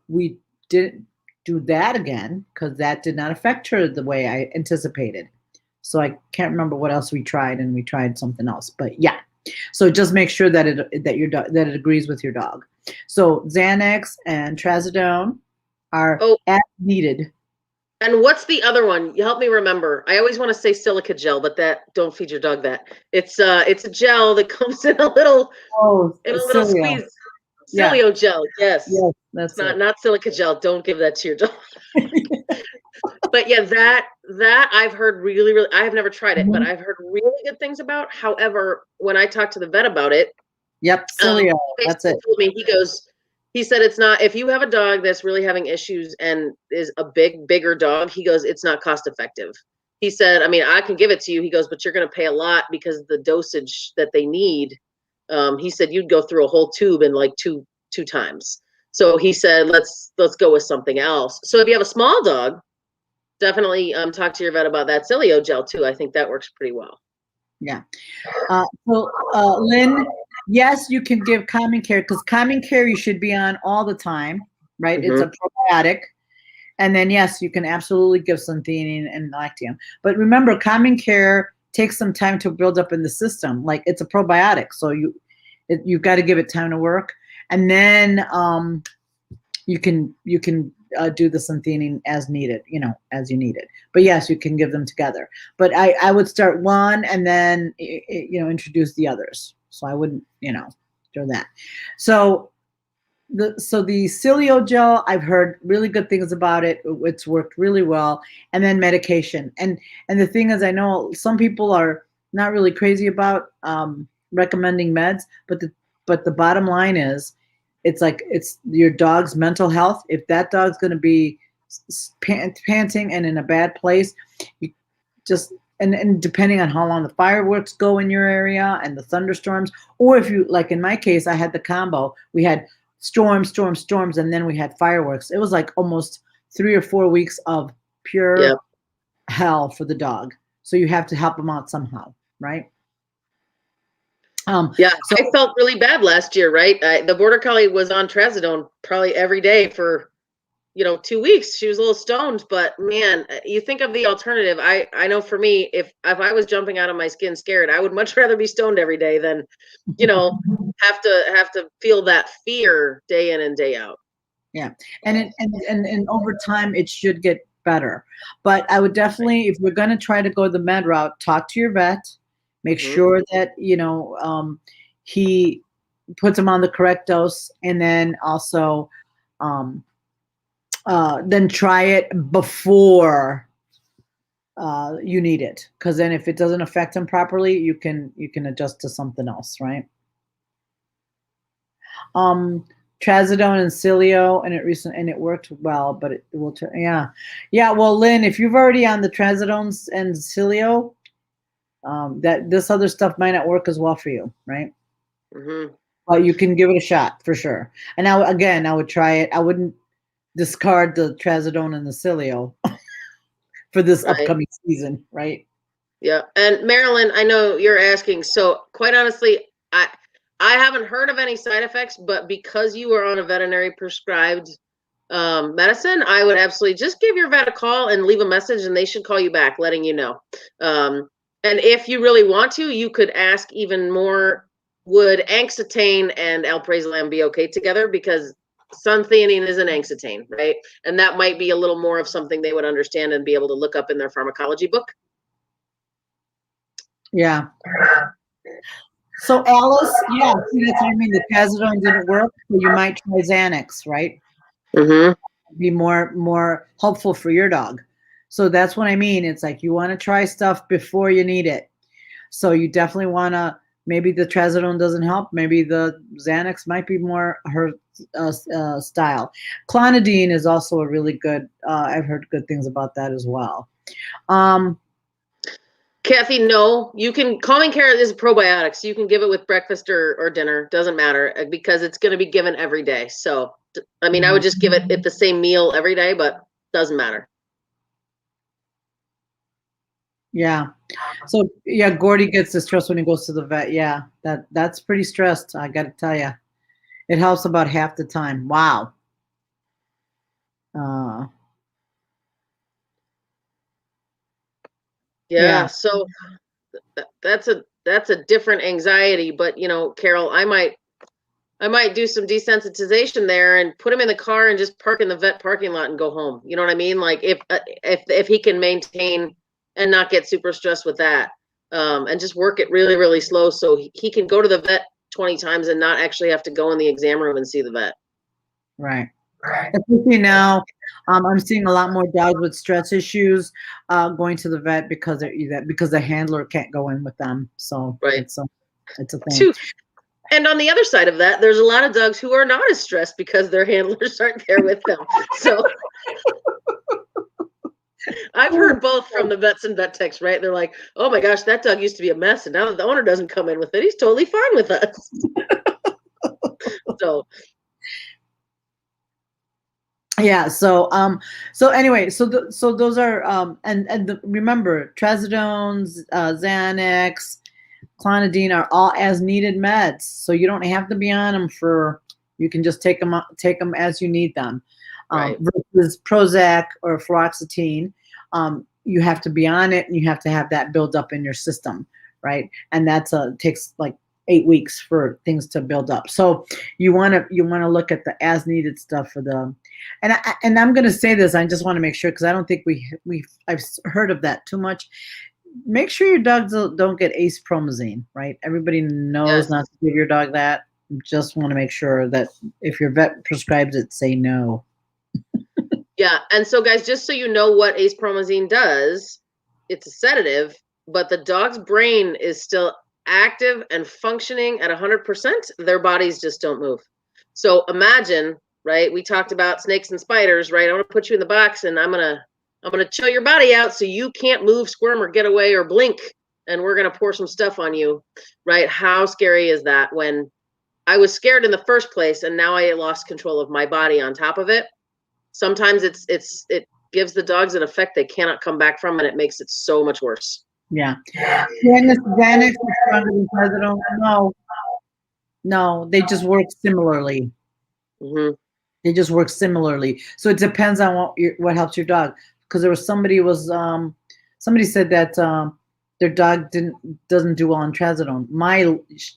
we didn't do that again, because that did not affect her the way I anticipated. So I can't remember what else we tried, and we tried something else. But yeah, so just make sure that it agrees with your dog. So Xanax and trazodone are as needed. And what's the other one? You help me remember. I always want to say silica gel, but don't feed your dog that. It's a gel that comes in a little squeeze. Cilio gel, yes. Yes, that's not silica gel. Don't give that to your dog. But yeah, that I've heard really, I have never tried it, but I've heard really good things about. However, when I talked to the vet about it, Cilio, that's it. Told me, he said it's not, if you have a dog that's really having issues and is a bigger dog, he goes, it's not cost effective. He said, I mean, I can give it to you. He goes, but you're going to pay a lot because the dosage that they need. He said you'd go through a whole tube in like two times. So he said, let's go with something else. So if you have a small dog, definitely talk to your vet about that Cilio gel too. I think that works pretty well. Yeah. So Lynn, yes, you can give Common Care, because Common Care you should be on all the time, right? It's a probiotic. And then, yes, you can absolutely give some theanine and lactium. But remember, Common Care takes some time to build up in the system. Like, it's a probiotic, so you've got to give it time to work. And then you can do the synthenin as needed, as you need it. But yes, you can give them together. But I would start one and then introduce the others. So I wouldn't do that. So the Cilio gel, I've heard really good things about it. It's worked really well. And then medication. And the thing is, I know some people are not really crazy about recommending meds, but the bottom line is, it's your dog's mental health. If that dog's going to be panting and in a bad place, you just, and depending on how long the fireworks go in your area and the thunderstorms, or if you, like in my case, I had the combo. We had storms, and then we had fireworks. It was like almost 3 or 4 weeks of pure hell for the dog. So you have to help them out somehow, right? So I felt really bad last year, right? The border collie was on trazodone probably every day for 2 weeks. She was a little stoned, but man, you think of the alternative. I know for me, if I was jumping out of my skin scared, I would much rather be stoned every day than have to feel that fear day in and day out. Yeah, and over time it should get better. But I would definitely, if we're going to try to go the med route, talk to your vet. Make sure that, he puts them on the correct dose, and then also then try it before you need it. Because then if it doesn't affect them properly, you can adjust to something else, right? Trazodone and Cilio, and it worked well, but it will, yeah. Well, Lynn, if you've already on the Trazodones and Cilio, that this other stuff might not work as well for you, right? But you can give it a shot for sure. And now, again, I would try it. I wouldn't discard the trazodone and the Cilio for this Right. upcoming season, right? Yeah. And Marilyn, I know you're asking. So quite honestly, I haven't heard of any side effects, but because you are on a veterinary prescribed medicine, I would absolutely just give your vet a call and leave a message, and they should call you back, letting you know. And if you really want to, you could ask even more. Would Angstitane and alprazolam be okay together? Because suntheanine is an Angstitane, right? And that might be a little more of something they would understand and be able to look up in their pharmacology book. Yeah. So Alice, yeah, see, that's what I mean. The trazodone didn't work, so you might try Xanax, right? Mm-hmm. Be more helpful for your dog. So that's what I mean. It's like you want to try stuff before you need it. So you definitely want to. Maybe the trazodone doesn't help. Maybe the Xanax might be more her style. Clonidine is also a really good. I've heard good things about that as well. Kathy, no, you can. Calming care is a probiotic, so you can give it with breakfast or dinner. Doesn't matter because it's going to be given every day. So, I mean, I would just give it at the same meal every day, but doesn't matter. Yeah. So yeah, Gordy gets distressed when he goes to the vet. Yeah, that's pretty stressed. I got to tell you, it helps about half the time. Wow. Uh, Yeah. yeah. So that's a different anxiety, but Carol, I might do some desensitization there and put him in the car and just park in the vet parking lot and go home. You know what I mean? Like if he can maintain and not get super stressed with that, and just work it really, really slow so he can go to the vet 20 times and not actually have to go in the exam room and see the vet. Right. Especially now, I'm seeing a lot more dogs with stress issues going to the vet because the handler can't go in with them. So Right. it's a thing. Too. And on the other side of that, there's a lot of dogs who are not as stressed because their handlers aren't there with them. So I've heard both from the vets and vet techs, right? They're like, oh my gosh, that dog used to be a mess. And now that the owner doesn't come in with it, he's totally fine with us. So yeah. So anyway, so those are remember trazodones, Xanax, clonidine are all as needed meds. So you don't have to be on them you can just take them as you need them. Right. Versus Prozac or fluoxetine, you have to be on it and you have to have that build up in your system, right? And takes like 8 weeks for things to build up. So you want to look at the as needed stuff for the, and I'm going to say this. I just want to make sure because I don't think I've heard of that too much. Make sure your dogs don't get acepromazine, right? Everybody knows not to give your dog that. Just want to make sure that if your vet prescribes it, say no. Yeah. And so guys, just so you know what acepromazine does, it's a sedative, but the dog's brain is still active and functioning at 100%. Their bodies just don't move. So imagine, right? We talked about snakes and spiders, right? I'm going to put you in the box and I'm going to chill your body out so you can't move, squirm, or get away or blink. And we're going to pour some stuff on you, right? How scary is that when I was scared in the first place and now I lost control of my body on top of it? Sometimes it gives the dogs an effect they cannot come back from, and it makes it so much worse. Yeah. Xanax is stronger than trazodone. No, they just work similarly. Mm-hmm. They just work similarly. So it depends on what helps your dog. Because there was somebody said that their dog doesn't do well on trazodone.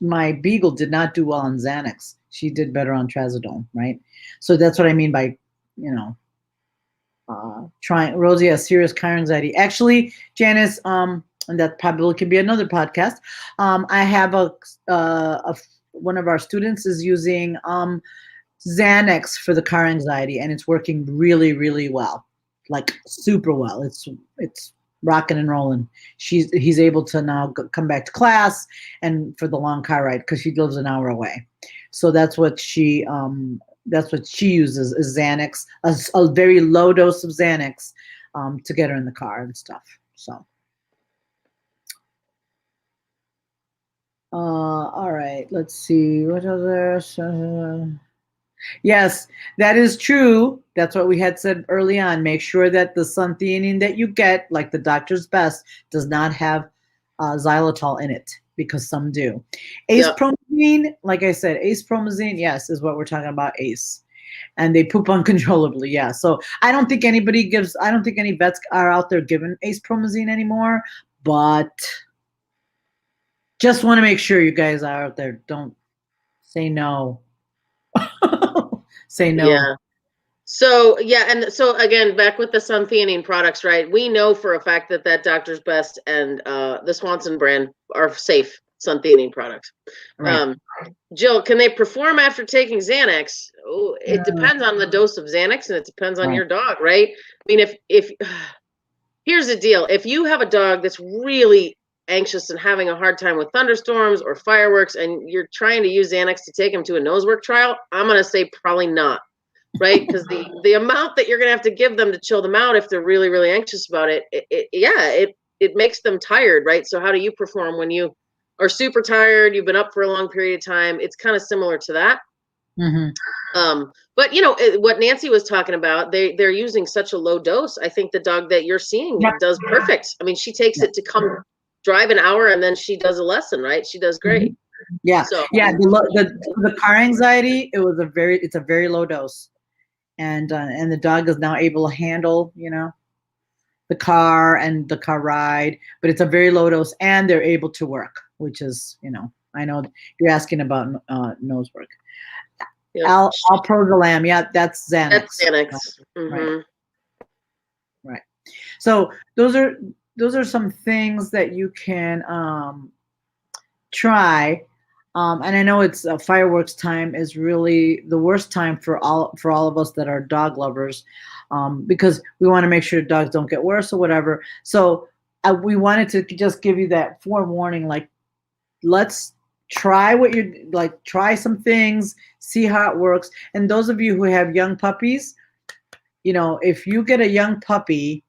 My beagle did not do well on Xanax. She did better on trazodone, right? So that's what I mean by, trying. Rosie has serious car anxiety. Actually, Janice, and that probably could be another podcast. I have one of our students is using Xanax for the car anxiety, and it's working really, really well, like super well. It's rocking and rolling. He's able to now come back to class and for the long car ride because she lives an hour away. So that's what she uses is Xanax, a very low dose of Xanax, to get her in the car and stuff. So. All right, let's see what other. Yes, that is true. That's what we had said early on. Make sure that the suntheanine that you get, like the doctor's best, does not have xylitol in it, because some do. Ace Yep. promazine, like I said, ace promazine, yes, is what we're talking about, ace. And they poop uncontrollably, yeah. So I don't think any vets are out there giving ace promazine anymore, but just want to make sure you guys are out there. Don't say no. Say no. Yeah. So yeah, and so again, back with the suntheanine products, right? We know for a fact that Doctor's Best and the Swanson brand are safe suntheanine products. Right. Jill, can they perform after taking Xanax? Oh, it depends on the dose of Xanax, and it depends on Right. your dog, right? I mean, if here's the deal: if you have a dog that's really anxious and having a hard time with thunderstorms or fireworks, and you're trying to use Xanax to take him to a nose work trial, I'm gonna say probably not, right? Because the amount that you're gonna have to give them to chill them out if they're really really anxious about it makes them tired, right? So how do you perform when you are super tired? You've been up for a long period of time. It's kind of similar to that. But what Nancy was talking about, they're using such a low dose. I think the dog that you're seeing does perfect. I mean, she takes it to come drive an hour, and then she does a lesson, right? She does great. Yeah. So Yeah. The car anxiety, it's a very low dose, and the dog is now able to handle, the car and the car ride, but it's a very low dose, and they're able to work, which is, I know you're asking about nose work. yeah. Alprazolam, yeah, that's Xanax. That's Xanax. Right. Right. So those are some things that you can try. And I know it's fireworks time is really the worst time for all of us that are dog lovers, because we want to make sure dogs don't get worse or whatever. So we wanted to just give you that forewarning, like, let's try try some things, see how it works. And those of you who have young puppies, if you get a young puppy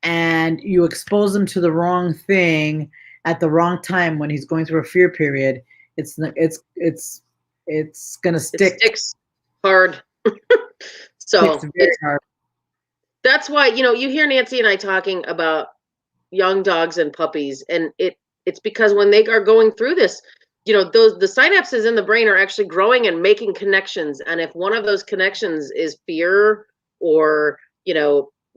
and you expose him to the wrong thing at the wrong time when he's going through a fear period, it's gonna stick. It sticks hard. So it's hard. That's why you hear Nancy and I talking about young dogs and puppies, and it's because when they are going through this, the synapses in the brain are actually growing and making connections. And if one of those connections is fear or,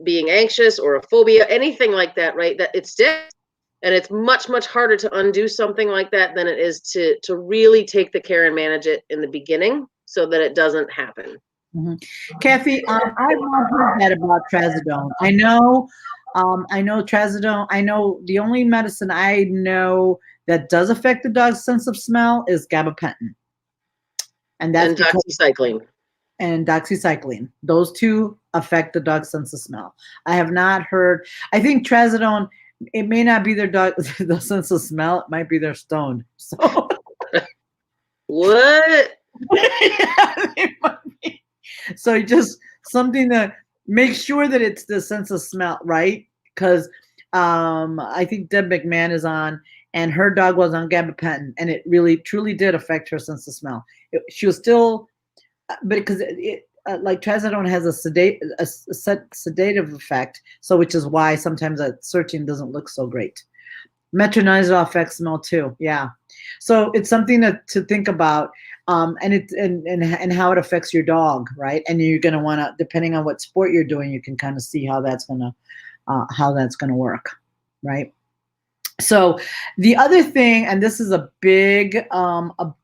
being anxious or a phobia, anything like that, right, that it sticks. And it's much, much harder to undo something like that than it is to really take the care and manage it in the beginning so that it doesn't happen. Mm-hmm. Kathy, I've not heard that about trazodone. I know trazodone. I know the only medicine I know that does affect the dog's sense of smell is gabapentin, and doxycycline. And doxycycline. Those two affect the dog's sense of smell. I have not heard. I think trazodone. It may not be their dog the sense of smell. It might be their stoned. So what? Yeah, so just something to make sure that it's the sense of smell, right? Because I think Deb McMahon is on, and her dog was on gabapentin, and it really truly did affect her sense of smell. She was still, but because like trazodone has a sedative effect, so which is why sometimes that searching doesn't look so great. Metronidazole affects smell too. Yeah, so it's something to think about, and how it affects your dog, right? And you're gonna want to, depending on what sport you're doing, you can kind of see how that's gonna work, right? So the other thing, and this is a big a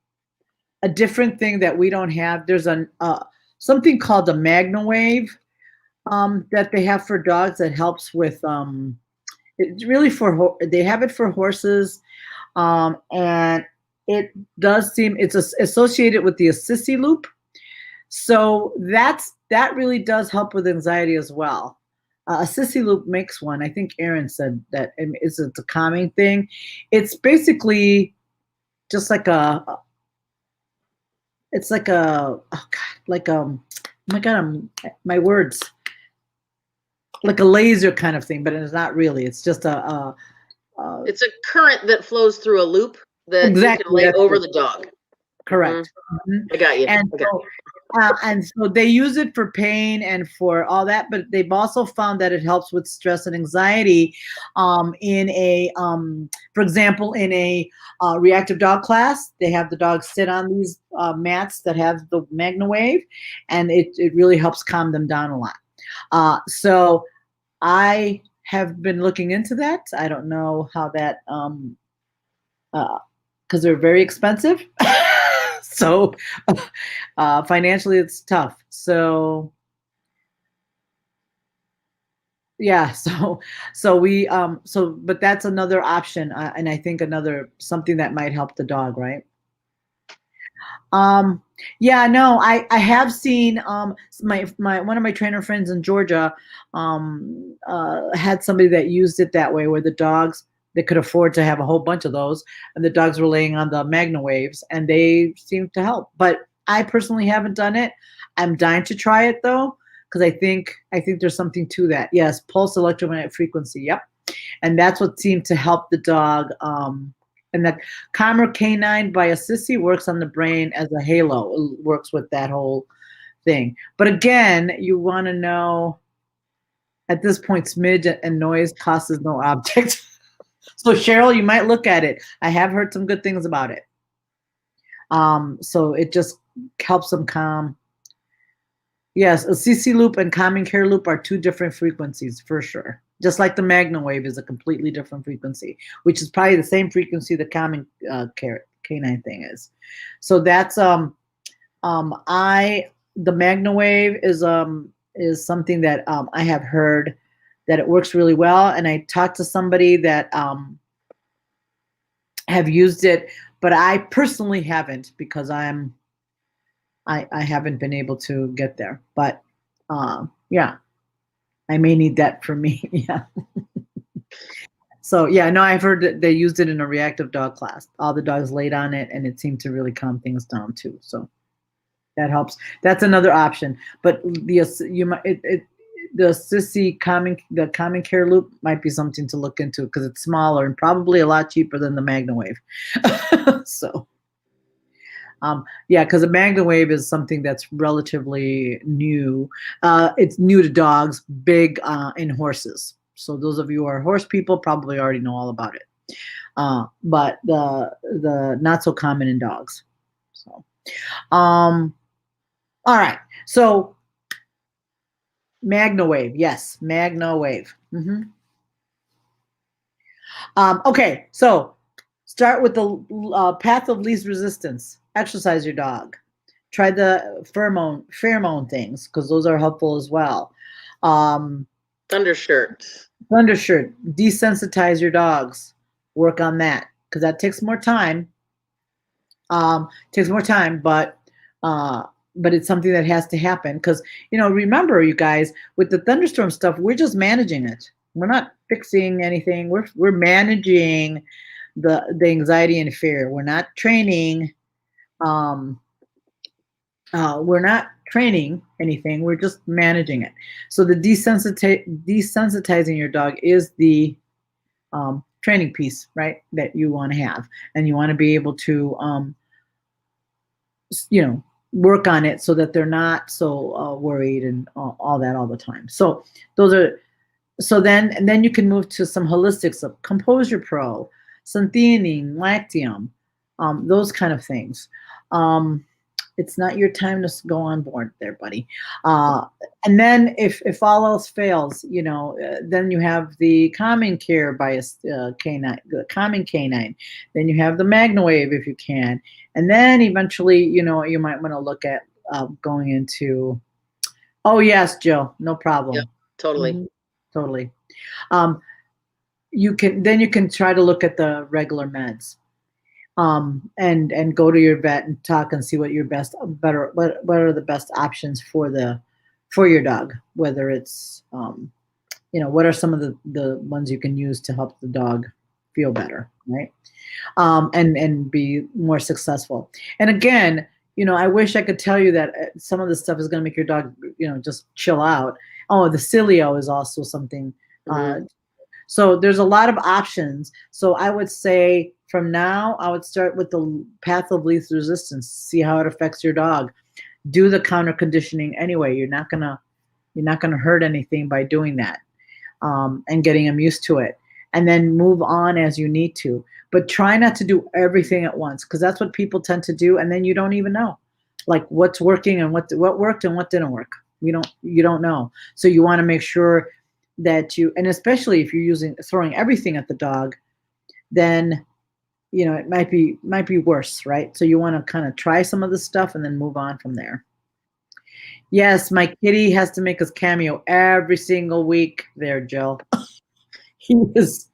different thing that we don't have. There's something called the MagnaWave that they have for dogs that helps with it's really they have it for horses, and it does seem it's associated with the assisi loop. So that really does help with anxiety as well. Assisi loop makes one. I think Aaron said that it's a calming thing. It's basically just like it's like oh my God, my words, like a laser kind of thing, but it's not really. It's just it's a current that flows through a loop that you can lay over the dog. Correct. I got you. And And so they use it for pain and for all that, but they've also found that it helps with stress and anxiety. For example, in a reactive dog class, they have the dog sit on these mats that have the MagnaWave, and it really helps calm them down a lot. So I have been looking into that. I don't know how that, because they're very expensive. So financially, it's tough. So yeah, but that's another option, and I think another something that might help the dog, right? Um, yeah, no, I have seen my one of my trainer friends in Georgia had somebody that used it that way, where the dogs, they could afford to have a whole bunch of those, and the dogs were laying on the MagnaWaves, and they seemed to help. But I personally haven't done it. I'm dying to try it though, because I think there's something to that. Yes, pulse electromagnetic frequency. Yep, and that's what seemed to help the dog. And the Calmer Canine by Assisi works on the brain as a halo. It works with that whole thing. But again, you want to know, at this point, smidge and noise costs no object. So Cheryl, you might look at it. I have heard some good things about it. So it just helps them calm. Yes, a CC loop and calming care loop are two different frequencies for sure. Just like the MagnaWave is a completely different frequency, which is probably the same frequency the calming canine thing is. So that's the MagnaWave is something that I have heard that it works really well, and I talked to somebody that have used it, but I personally haven't, because I haven't been able to get there. But yeah, I may need that for me. Yeah. So yeah, no, I've heard that they used it in a reactive dog class. All the dogs laid on it, and it seemed to really calm things down too. So that helps. That's another option. But the Sissy the calming care loop might be something to look into, because it's smaller and probably a lot cheaper than the MagnaWave. So yeah, because the MagnaWave is something that's relatively new. It's new to dogs, big in horses. So those of you who are horse people probably already know all about it. But the not so common in dogs. So, all right. So MagnaWave, yes, MagnaWave. Okay, so start with the path of least resistance. Exercise your dog. Try the pheromone things, because those are helpful as well. Thundershirt. Desensitize your dogs. Work on that, because that takes more time. But it's something that has to happen, because remember, you guys, with the thunderstorm stuff, we're just managing it. We're not fixing anything. We're managing the anxiety and fear. We're not training. We're not training anything. We're just managing it. So the desensitizing your dog is the training piece, right, that you want to have, and you want to be able to work on it so that they're not so worried and all that all the time. So then you can move to some holistics of Composure Pro, Suntheanine, Lactium, those kind of things. It's not your time to go on board there, buddy. And then if all else fails, then you have the Calming Care by a canine, the Calming Canine. Then you have the MagnaWave if you can. And then eventually, you might want to look at going into, oh yes, Jill, no problem. Yep, totally. Mm-hmm. Totally. You can try to look at the regular meds. And go to your vet and talk and see what what are the best options for your dog, whether it's what are some of the ones you can use to help the dog feel better, right? And be more successful. And again, I wish I could tell you that some to stuff is going to make your dog just chill out. Oh, the Cilio is also something. So there's a lot of options. So I would say from now, I would start with the path of least resistance, see how it affects your dog. do the counter conditioning anyway. You're not gonna hurt anything by doing that, and getting them used to it, and then move on as you need to. But try not to do everything at once, because that's what people tend to do, and then you don't even know, like, what's working and what worked and what didn't work. You don't know. So you want to make sure that you, and especially if you're throwing everything at the dog, then it might be worse, right? So you want to kind of try some of the stuff and then move on from there. Yes, my kitty has to make his cameo every single week there, Jill. He's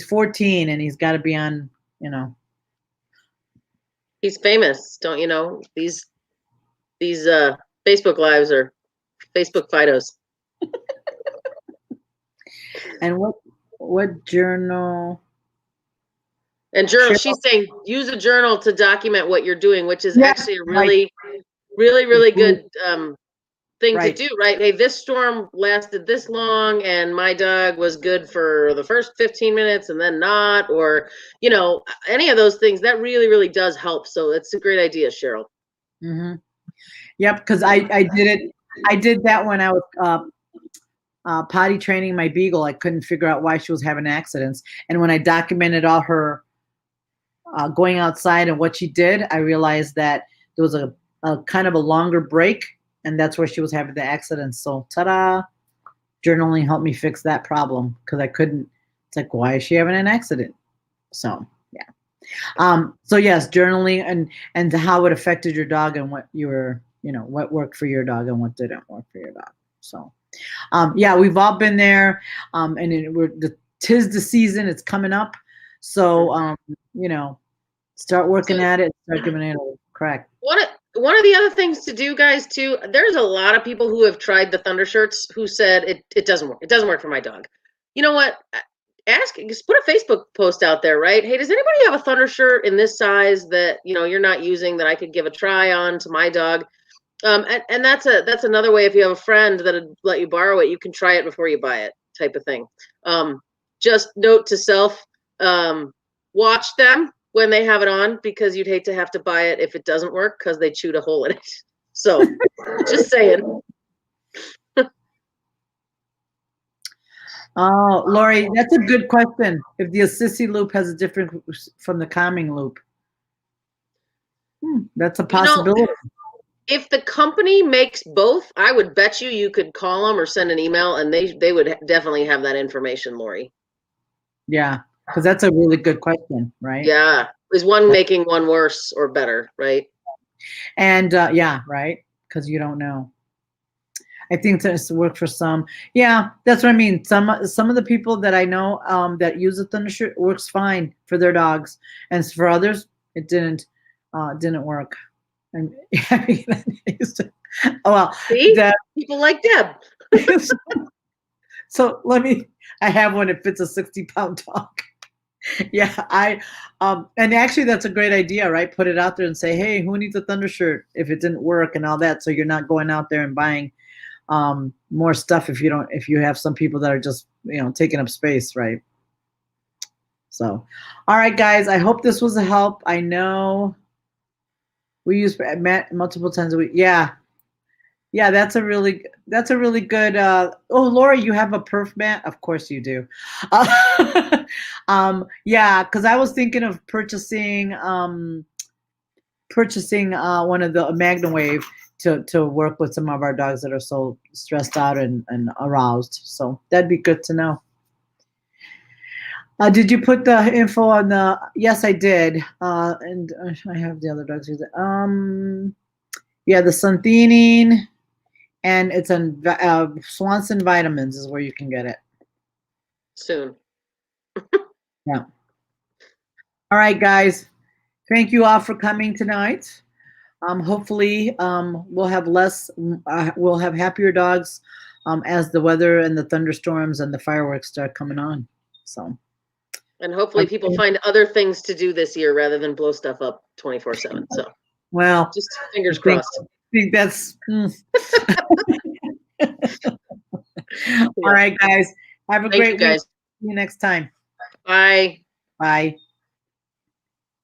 14 and he's got to be on, He's famous, don't you know? These Facebook lives are Facebook Fidos. And what journal? And journal, she's saying use a journal to document what you're doing, which is actually a really good thing to do, right? Hey, this storm lasted this long and my dog was good for the first 15 minutes and then not, or, any of those things. That really does help. So it's a great idea, Cheryl. Mm-hmm. Yep, because I did it. I did that when I was potty training my beagle. I couldn't figure out why she was having accidents. And when I documented all her going outside and what she did, I realized that there was a kind of a longer break, and that's where she was having the accidents. So ta-da, journaling helped me fix that problem, because I couldn't, it's like, why is she having an accident? So yeah. So yes, journaling and how it affected your dog and what you were, what worked for your dog and what didn't work for your dog. So yeah, we've all been there. And 'tis the season, it's coming up. So start working at it, start giving it a crack. One of the other things to do, guys, too, there's a lot of people who have tried the Thunder shirts who said it doesn't work. It doesn't work for my dog. You know what? Just put a Facebook post out there, right? Hey, does anybody have a Thunder shirt in this size that you're not using that I could give a try on to my dog? And that's another way. If you have a friend that'd let you borrow it, you can try it before you buy it, type of thing. Just note to self: watch them when they have it on, because you'd hate to have to buy it if it doesn't work, because they chewed a hole in it. So, just saying. Oh, Lori, that's a good question. If the assisty loop has a different from the calming loop, that's a possibility. If the company makes both, I would bet you could call them or send an email, and they would definitely have that information, Lori. Yeah, because that's a really good question, right? Yeah. Is one making one worse or better, right? And yeah, right, because you don't know. I think that's work for some. Yeah, that's what I mean. Some of the people that I know that use the Thunder shirt works fine for their dogs, and for others it didn't work. And oh well. See? People like Deb. So I have one that fits a 60-pound dog. Yeah, and actually that's a great idea, right? Put it out there and say, hey, who needs a Thunder shirt if it didn't work and all that, so you're not going out there and buying more stuff if you have some people that are just taking up space, right? So all right, guys, I hope this was a help. I know we use mat multiple times a week. Yeah, that's a really good oh, Laura, you have a perf mat? Of course you do. Yeah, because I was thinking of purchasing one of the Magnum Wave to work with some of our dogs that are so stressed out and aroused. So that'd be good to know. Did you put the info on the? Yes, I did. And I have the other dogs use it. Yeah, the suntheanine, and it's on Swanson Vitamins is where you can get it. Soon. Yeah. All right, guys. Thank you all for coming tonight. Hopefully, we'll have we'll have happier dogs as the weather and the thunderstorms and the fireworks start coming on. So. And hopefully people find other things to do this year rather than blow stuff up 24/7. So, well, just fingers crossed. I think that's. All right, guys. Have a great week. See you next time. Bye. Bye.